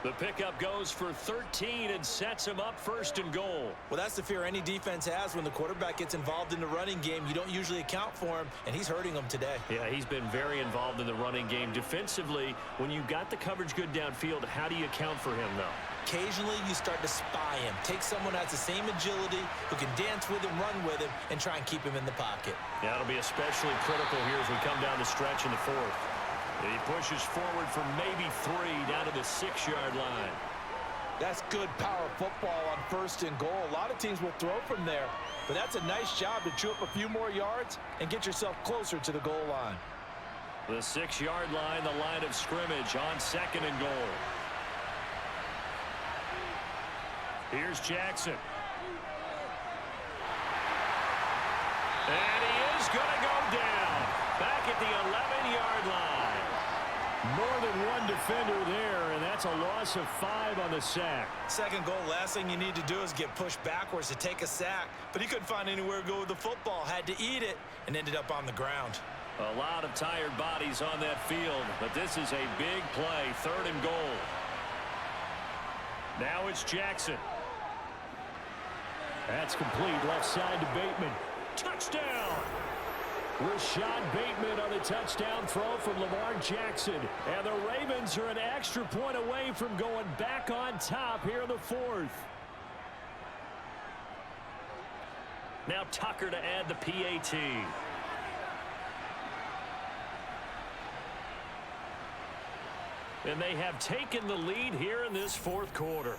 The pickup goes for 13 and sets him up 1st and goal. Well, that's the fear any defense has when the quarterback gets involved in the running game. You don't usually account for him, and he's hurting them today. Yeah, he's been very involved in the running game. Defensively, when you got the coverage good downfield, how do you account for him, though? Occasionally, you start to spy him. Take someone who has the same agility, who can dance with him, run with him, and try and keep him in the pocket. Yeah, it'll be especially critical here as we come down the stretch in the 4th. And he pushes forward for maybe 3 down to the 6-yard line. That's good power football on 1st and goal. A lot of teams will throw from there, but that's a nice job to chew up a few more yards and get yourself closer to the goal line. The 6-yard line, the line of scrimmage on 2nd and goal. Here's Jackson. And he is going to go down back at the 11-yard line. More than one defender there, and that's a loss of 5 on the sack. 2nd goal, last thing you need to do is get pushed backwards to take a sack. But he couldn't find anywhere to go with the football, had to eat it, and ended up on the ground. A lot of tired bodies on that field, but this is a big play, 3rd and goal. Now it's Jackson. That's complete, left side to Bateman. Touchdown! Rashad Bateman on the touchdown throw from Lamar Jackson. And the Ravens are an extra point away from going back on top here in the 4th. Now Tucker to add the PAT. And they have taken the lead here in this 4th quarter.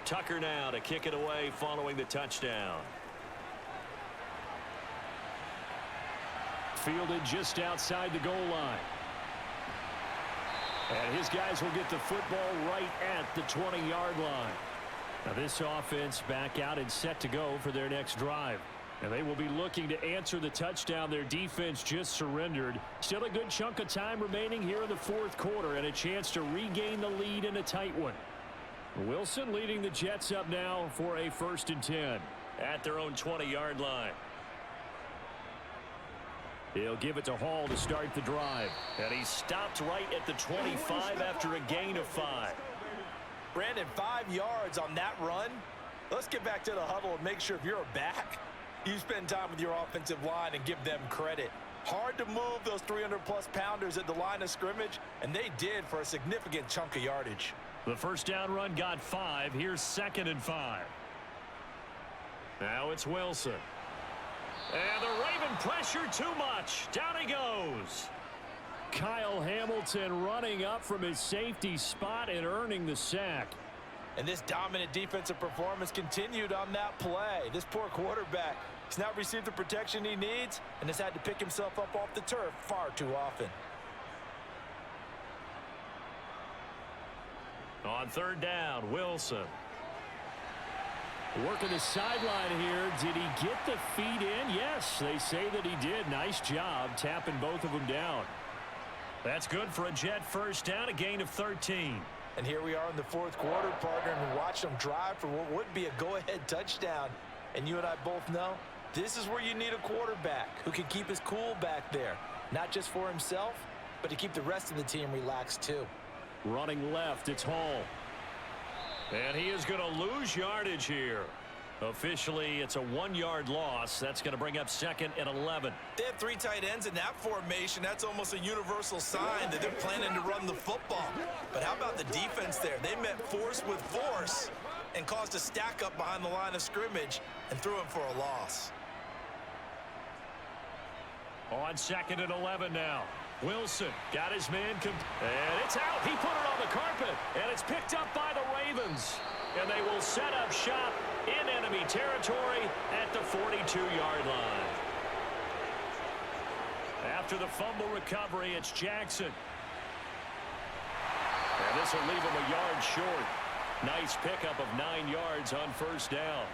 Tucker now to kick it away following the touchdown. fielded just outside the goal line. And his guys will get the football right at the 20-yard line. Now this offense back out and set to go for their next drive. And they will be looking to answer the touchdown their defense just surrendered. Still a good chunk of time remaining here in the fourth quarter and a chance to regain the lead in a tight one. Wilson leading the Jets up now for a 1st and 10 at their own 20-yard line. He'll give it to Hall to start the drive. And he stopped right at the 25 after a gain of 5. Brandon, 5 yards on that run. Let's get back to the huddle and make sure if you're a back, you spend time with your offensive line and give them credit. Hard to move those 300-plus pounders at the line of scrimmage, and they did for a significant chunk of yardage. The first down run got 5. Here's 2nd and 5. Now it's Wilson. And the Raven pressure too much. Down he goes. Kyle Hamilton running up from his safety spot and earning the sack. And this dominant defensive performance continued on that play. This poor quarterback has not received the protection he needs and has had to pick himself up off the turf far too often. On 3rd down, Wilson. Working the sideline here. Did he get the feet in? Yes, they say that he did. Nice job tapping both of them down. That's good for a Jet first down, a gain of 13. And here we are in the fourth quarter, partner, and we watch them drive for what would be a go-ahead touchdown. And you and I both know this is where you need a quarterback who can keep his cool back there, not just for himself, but to keep the rest of the team relaxed too. Running left, it's Hall. And he is going to lose yardage here. Officially, it's a 1-yard loss. That's going to bring up 2nd and 11. They have 3 tight ends in that formation. That's almost a universal sign that they're planning to run the football. But how about the defense there? They met force with force and caused a stack up behind the line of scrimmage and threw him for a loss. On 2nd and 11 now. Wilson got his man, and it's out. He put it on the carpet, and it's picked up by the Ravens. And they will set up shop in enemy territory at the 42-yard line. After the fumble recovery, it's Jackson. And this will leave him a yard short. Nice pickup of 9 yards on 1st down.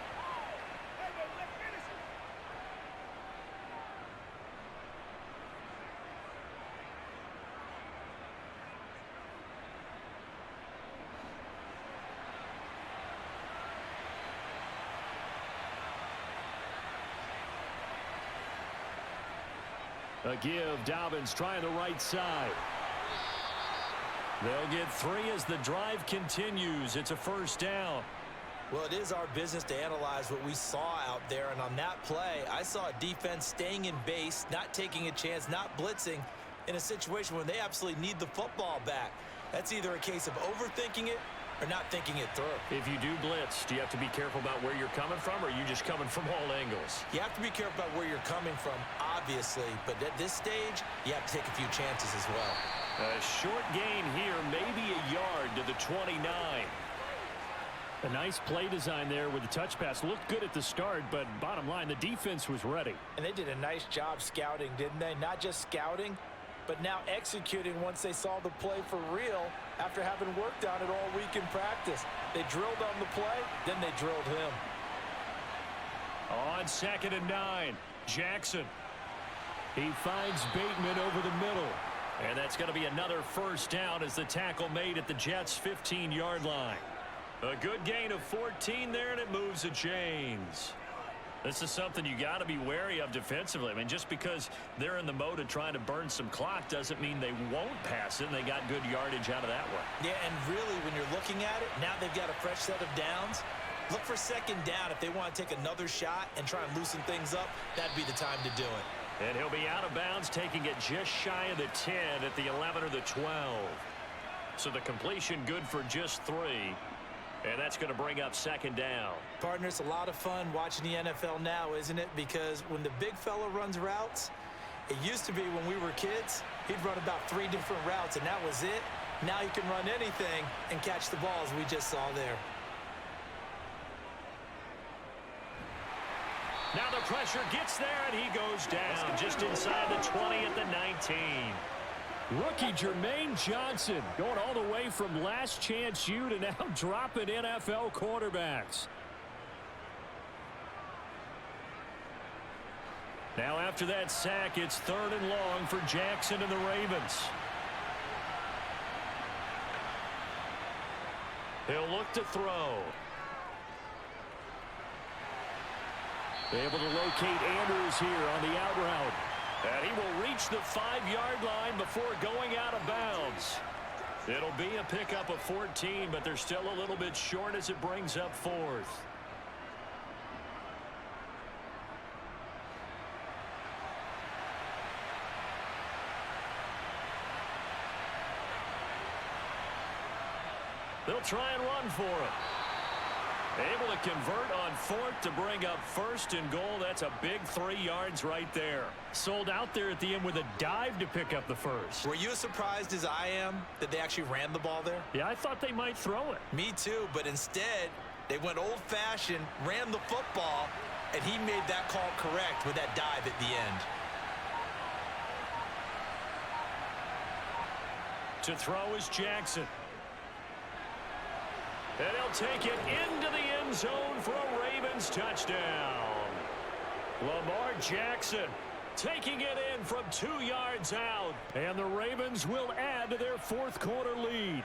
A give. Dobbins trying the right side. They'll get 3 as the drive continues. It's a 1st down. Well, it is our business to analyze what we saw out there. And on that play, I saw a defense staying in base, not taking a chance, not blitzing in a situation where they absolutely need the football back. That's either a case of overthinking it or not thinking it through. If you do blitz, do you have to be careful about where you're coming from, or are you just coming from all angles? You have to be careful about where you're coming from, obviously. But at this stage, you have to take a few chances as well. A short gain here, maybe a yard to the 29. A nice play design there with the touch pass. Looked good at the start, but bottom line, the defense was ready. And they did a nice job scouting, didn't they? Not just scouting, but now executing once they saw the play for real after having worked on it all week in practice. They drilled on the play, then they drilled him. On 2nd and 9, Jackson. He finds Bateman over the middle. And that's going to be another 1st down as the tackle made at the Jets' 15-yard line. A good gain of 14 there, and it moves the chains. This is something you got to be wary of defensively. I mean, just because they're in the mode of trying to burn some clock doesn't mean they won't pass it, and they got good yardage out of that one. Yeah, and really, when you're looking at it, now they've got a fresh set of downs. Look for 2nd down. If they want to take another shot and try and loosen things up, that'd be the time to do it. And he'll be out of bounds, taking it just shy of the 10 at the 11 or the 12. So the completion good for just 3. And that's going to bring up 2nd down. Partner, it's a lot of fun watching the NFL now, isn't it? Because when the big fella runs routes, it used to be when we were kids, he'd run about 3 different routes, and that was it. Now he can run anything and catch the ball, as we just saw there. Now the pressure, gets there, and he goes down just inside the 20 at the 19. Rookie Jermaine Johnson going all the way from last chance U to now dropping NFL quarterbacks. Now after that sack, it's 3rd and long for Jackson and the Ravens. He'll look to throw. Able to locate Andrews here on the out route. And he will reach the 5-yard line before going out of bounds. It'll be a pickup of 14, but they're still a little bit short as it brings up 4th. They'll try and run for it. Able to convert on 4th to bring up 1st and goal. That's a big 3 yards right there. Sold out there at the end with a dive to pick up the 1st. Were you as surprised as I am that they actually ran the ball there? Yeah, I thought they might throw it. Me too, but instead, they went old-fashioned, ran the football, and he made that call correct with that dive at the end. To throw is Jackson. And he'll take it into the end zone for a Ravens touchdown. Lamar Jackson taking it in from 2 yards out. And the Ravens will add to their 4th quarter lead.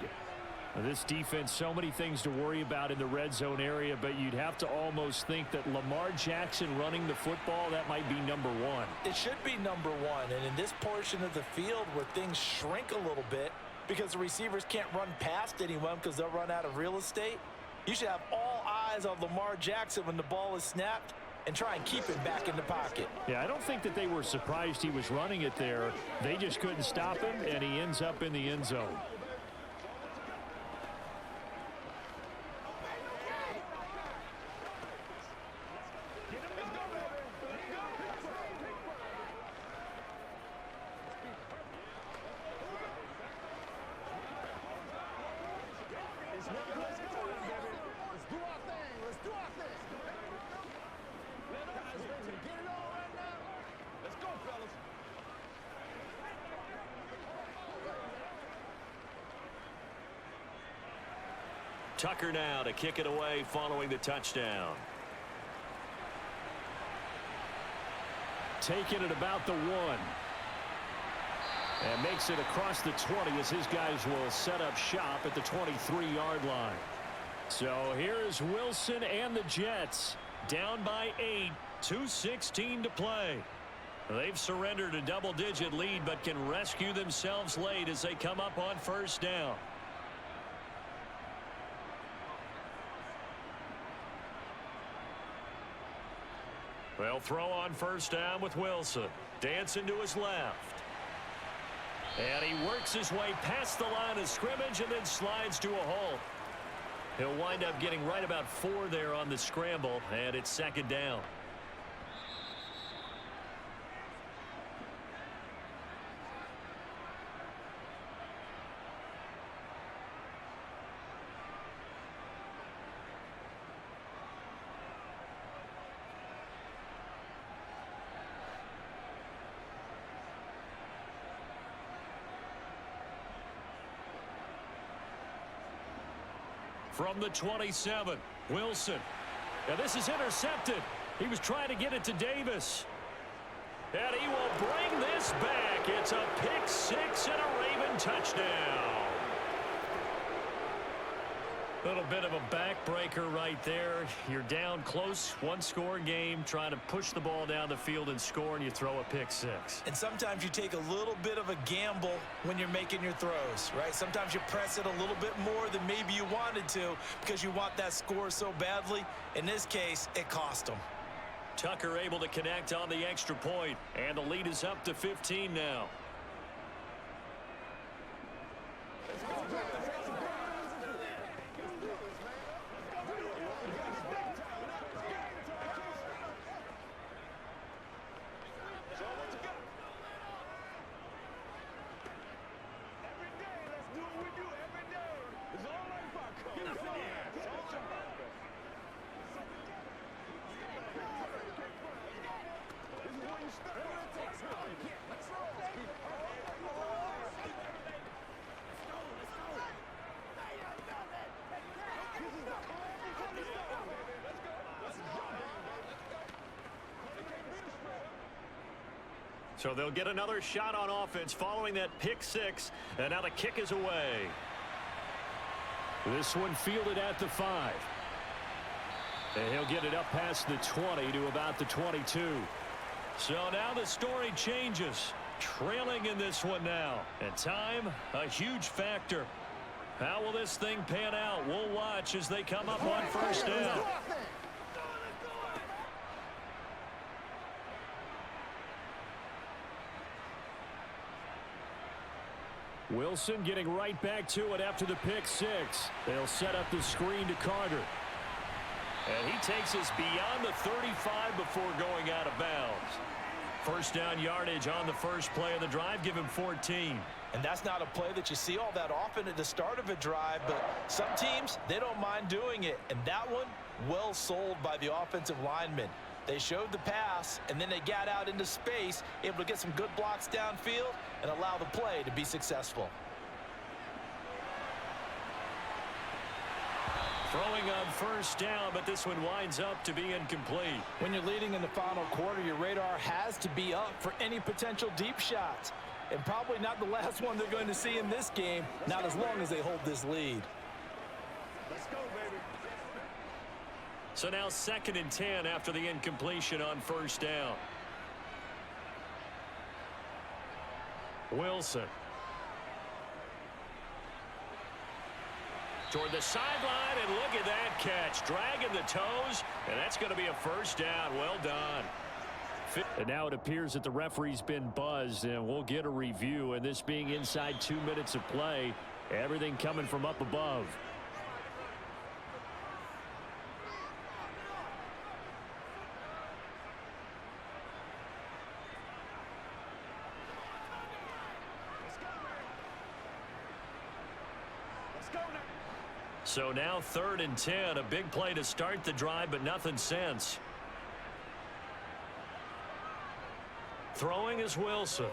Now, this defense, so many things to worry about in the red zone area, but you'd have to almost think that Lamar Jackson running the football, that might be number 1. It should be number 1, and in this portion of the field where things shrink a little bit, because the receivers can't run past anyone because they'll run out of real estate, you should have all eyes on Lamar Jackson when the ball is snapped and try and keep him back in the pocket. Yeah, I don't think that they were surprised he was running it there. They just couldn't stop him, and he ends up in the end zone. Tucker now to kick it away following the touchdown. Taking it about the 1. And makes it across the 20 as his guys will set up shop at the 23-yard line. So here's Wilson and the Jets down by 8, 2:16 to play. They've surrendered a double-digit lead but can rescue themselves late as they come up on 1st down. They'll throw on 1st down with Wilson. Dancing to his left. And he works his way past the line of scrimmage and then slides to a halt. He'll wind up getting right about 4 there on the scramble, and it's 2nd down. From the 27, Wilson. Now this is intercepted. He was trying to get it to Davis. And he will bring this back. It's a pick 6 and a Raven touchdown. Little bit of a backbreaker right there. You're down close, 1-score game, trying to push the ball down the field and score, and you throw a pick 6. And sometimes you take a little bit of a gamble when you're making your throws, right? Sometimes you press it a little bit more than maybe you wanted to because you want that score so badly. In this case, it cost them. Tucker able to connect on the extra point, and the lead is up to 15 now. So they'll get another shot on offense following that pick six, and now the kick is away. This one fielded at the 5. And he'll get it up past the 20 to about the 22. So now the story changes. Trailing in this one now. And time, a huge factor. How will this thing pan out? We'll watch as they come up on first down. Wilson getting right back to it after the pick six. They'll set up the screen to Carter. And he takes us beyond the 35 before going out of bounds. First down yardage on the first play of the drive. Give him 14. And that's not a play that you see all that often at the start of a drive, but some teams, they don't mind doing it. And that one, well sold by the offensive lineman. They showed the pass, and then they got out into space, able to get some good blocks downfield and allow the play to be successful. Throwing on first down, but this one winds up to be incomplete. When you're leading in the final quarter, your radar has to be up for any potential deep shots. And probably not the last one they're going to see in this game, not as long as they hold this lead. Let's go, baby. So now 2nd and 10 after the incompletion on first down. Wilson. Toward the sideline, and look at that catch. Dragging the toes, and that's going to be a first down. Well done. And now it appears that the referee's been buzzed, and we'll get a review. And this being inside 2 minutes of play, everything coming from up above. So now 3rd and 10, a big play to start the drive, but nothing since. Throwing is Wilson.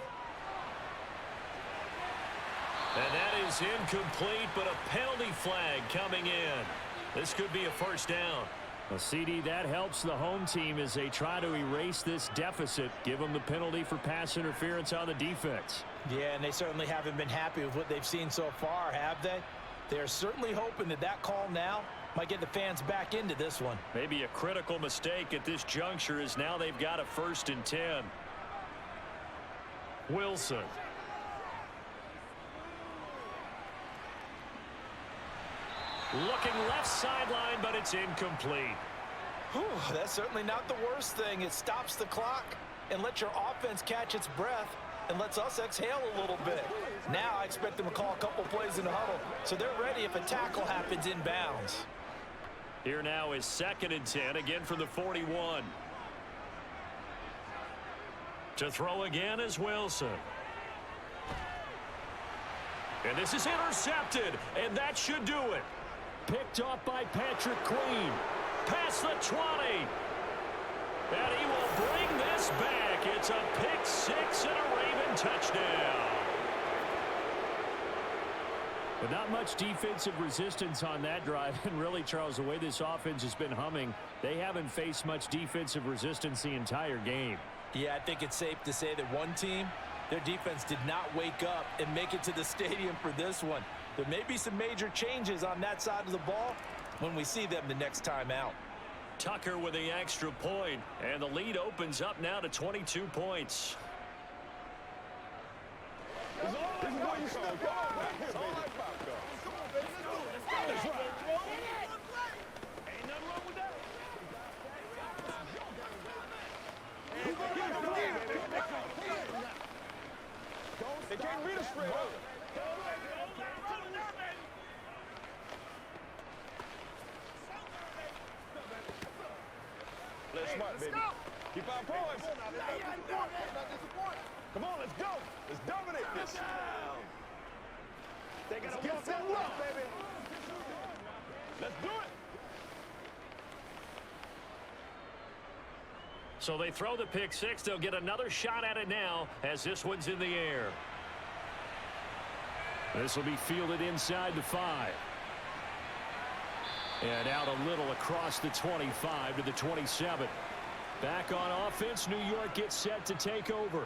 And that is incomplete, but a penalty flag coming in. This could be a first down. Well, CD, that helps the home team as they try to erase this deficit. Give them the penalty for pass interference on the defense. Yeah, and they certainly haven't been happy with what they've seen so far, have they? They're certainly hoping that that call now might get the fans back into this one. Maybe a critical mistake at this juncture is now they've got a 1st and 10. Wilson. Looking left sideline, but it's incomplete. Whew, that's certainly not the worst thing. It stops the clock and lets your offense catch its breath and lets us exhale a little bit. Now I expect them to call a couple plays in the huddle, so they're ready if a tackle happens inbounds. Here now is 2nd and 10, again from the 41. To throw again is Wilson. And this is intercepted, and that should do it. Picked off by Patrick Queen. Past the 20. And he will bring this back. It's a pick six and a Raven touchdown. But not much defensive resistance on that drive. And really, Charles, the way this offense has been humming, they haven't faced much defensive resistance the entire game. Yeah, I think it's safe to say that one team, their defense did not wake up and make it to the stadium for this one. There may be some major changes on that side of the ball when we see them the next time out. Tucker with the extra point, and the lead opens up now to 22 points. They can't read us straight. Let's smart, baby. Keep our poise. Come on, let's go. Let's dominate this. They gotta get set up, baby. Let's do it. So they throw the pick six. They'll get another shot at it now as this one's in the air. This will be fielded inside the 5. And out a little across the 25 to the 27. Back on offense, New York gets set to take over.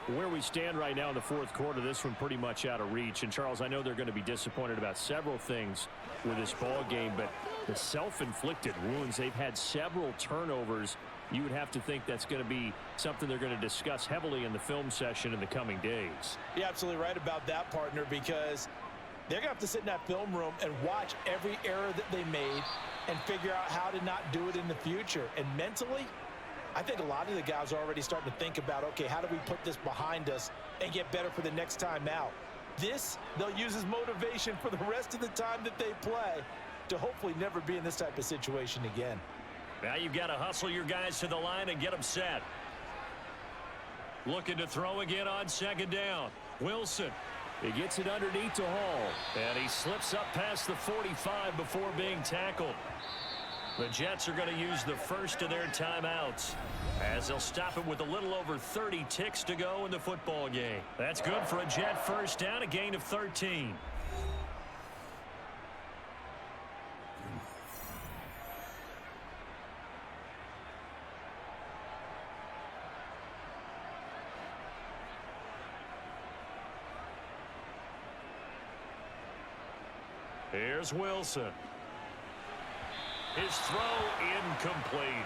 Where we stand right now in the fourth quarter, this one pretty much out of reach. And, Charles, I know they're going to be disappointed about several things with this ball game, but the self-inflicted wounds, they've had several turnovers. You would have to think that's going to be something they're going to discuss heavily in the film session in the coming days. You're absolutely right about that, partner, because they're going to have to sit in that film room and watch every error that they made and figure out how to not do it in the future. And mentally, I think a lot of the guys are already starting to think about, okay, how do we put this behind us and get better for the next time out? This, they'll use as motivation for the rest of the time that they play to hopefully never be in this type of situation again. Now you've got to hustle your guys to the line and get them set. Looking to throw again on second down. Wilson. He gets it underneath to Hall. And he slips up past the 45 before being tackled. The Jets are going to use the first of their timeouts as they'll stop it with a little over 30 ticks to go in the football game. That's good for a Jet first down, a gain of 13. Here's Wilson. His throw incomplete.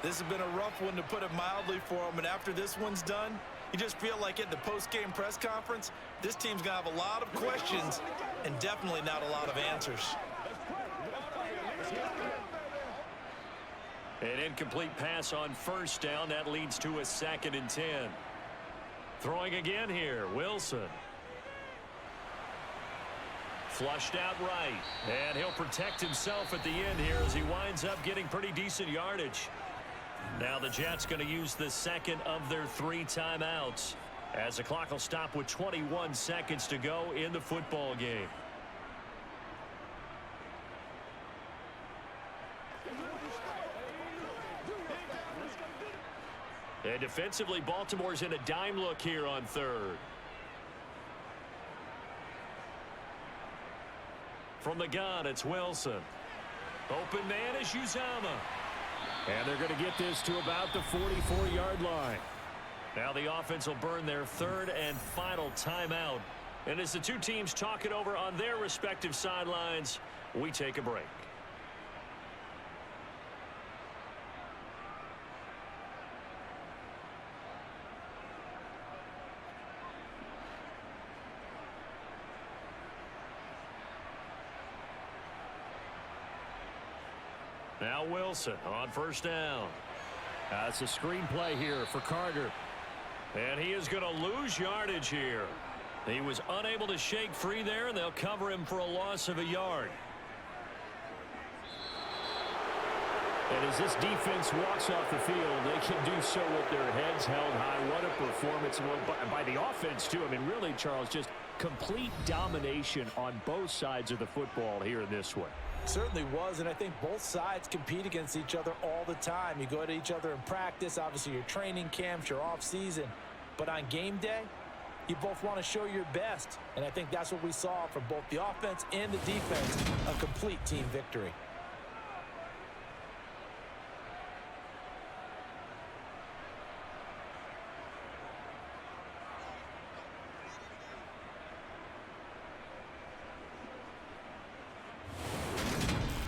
This has been a rough one, to put it mildly, for him. And after this one's done, you just feel like at the post-game press conference, this team's going to have a lot of questions and definitely not a lot of answers. An incomplete pass on first down. That leads to a 2nd and 10. Throwing again here, Wilson. Flushed out right, and he'll protect himself at the end here as he winds up getting pretty decent yardage. Now the Jets going to use the second of their 3 timeouts as the clock will stop with 21 seconds to go in the football game. And defensively, Baltimore's in a dime look here on third. From the gun, it's Wilson. Open man is Uzama. And they're going to get this to about the 44-yard line. Now the offense will burn their 3rd and final timeout. And as the two teams talk it over on their respective sidelines, we take a break. Now Wilson on first down. That's a screenplay here for Carter. And he is going to lose yardage here. He was unable to shake free there, and they'll cover him for a loss of a yard. And as this defense walks off the field, they can do so with their heads held high. What a performance by the offense, too. I mean, really, Charles, just complete domination on both sides of the football here in this one. Certainly was, and I think both sides compete against each other all the time. You go to each other in practice, obviously your training camps, your off season, but on game day, you both want to show your best, and I think that's what we saw from both the offense and the defense, a complete team victory.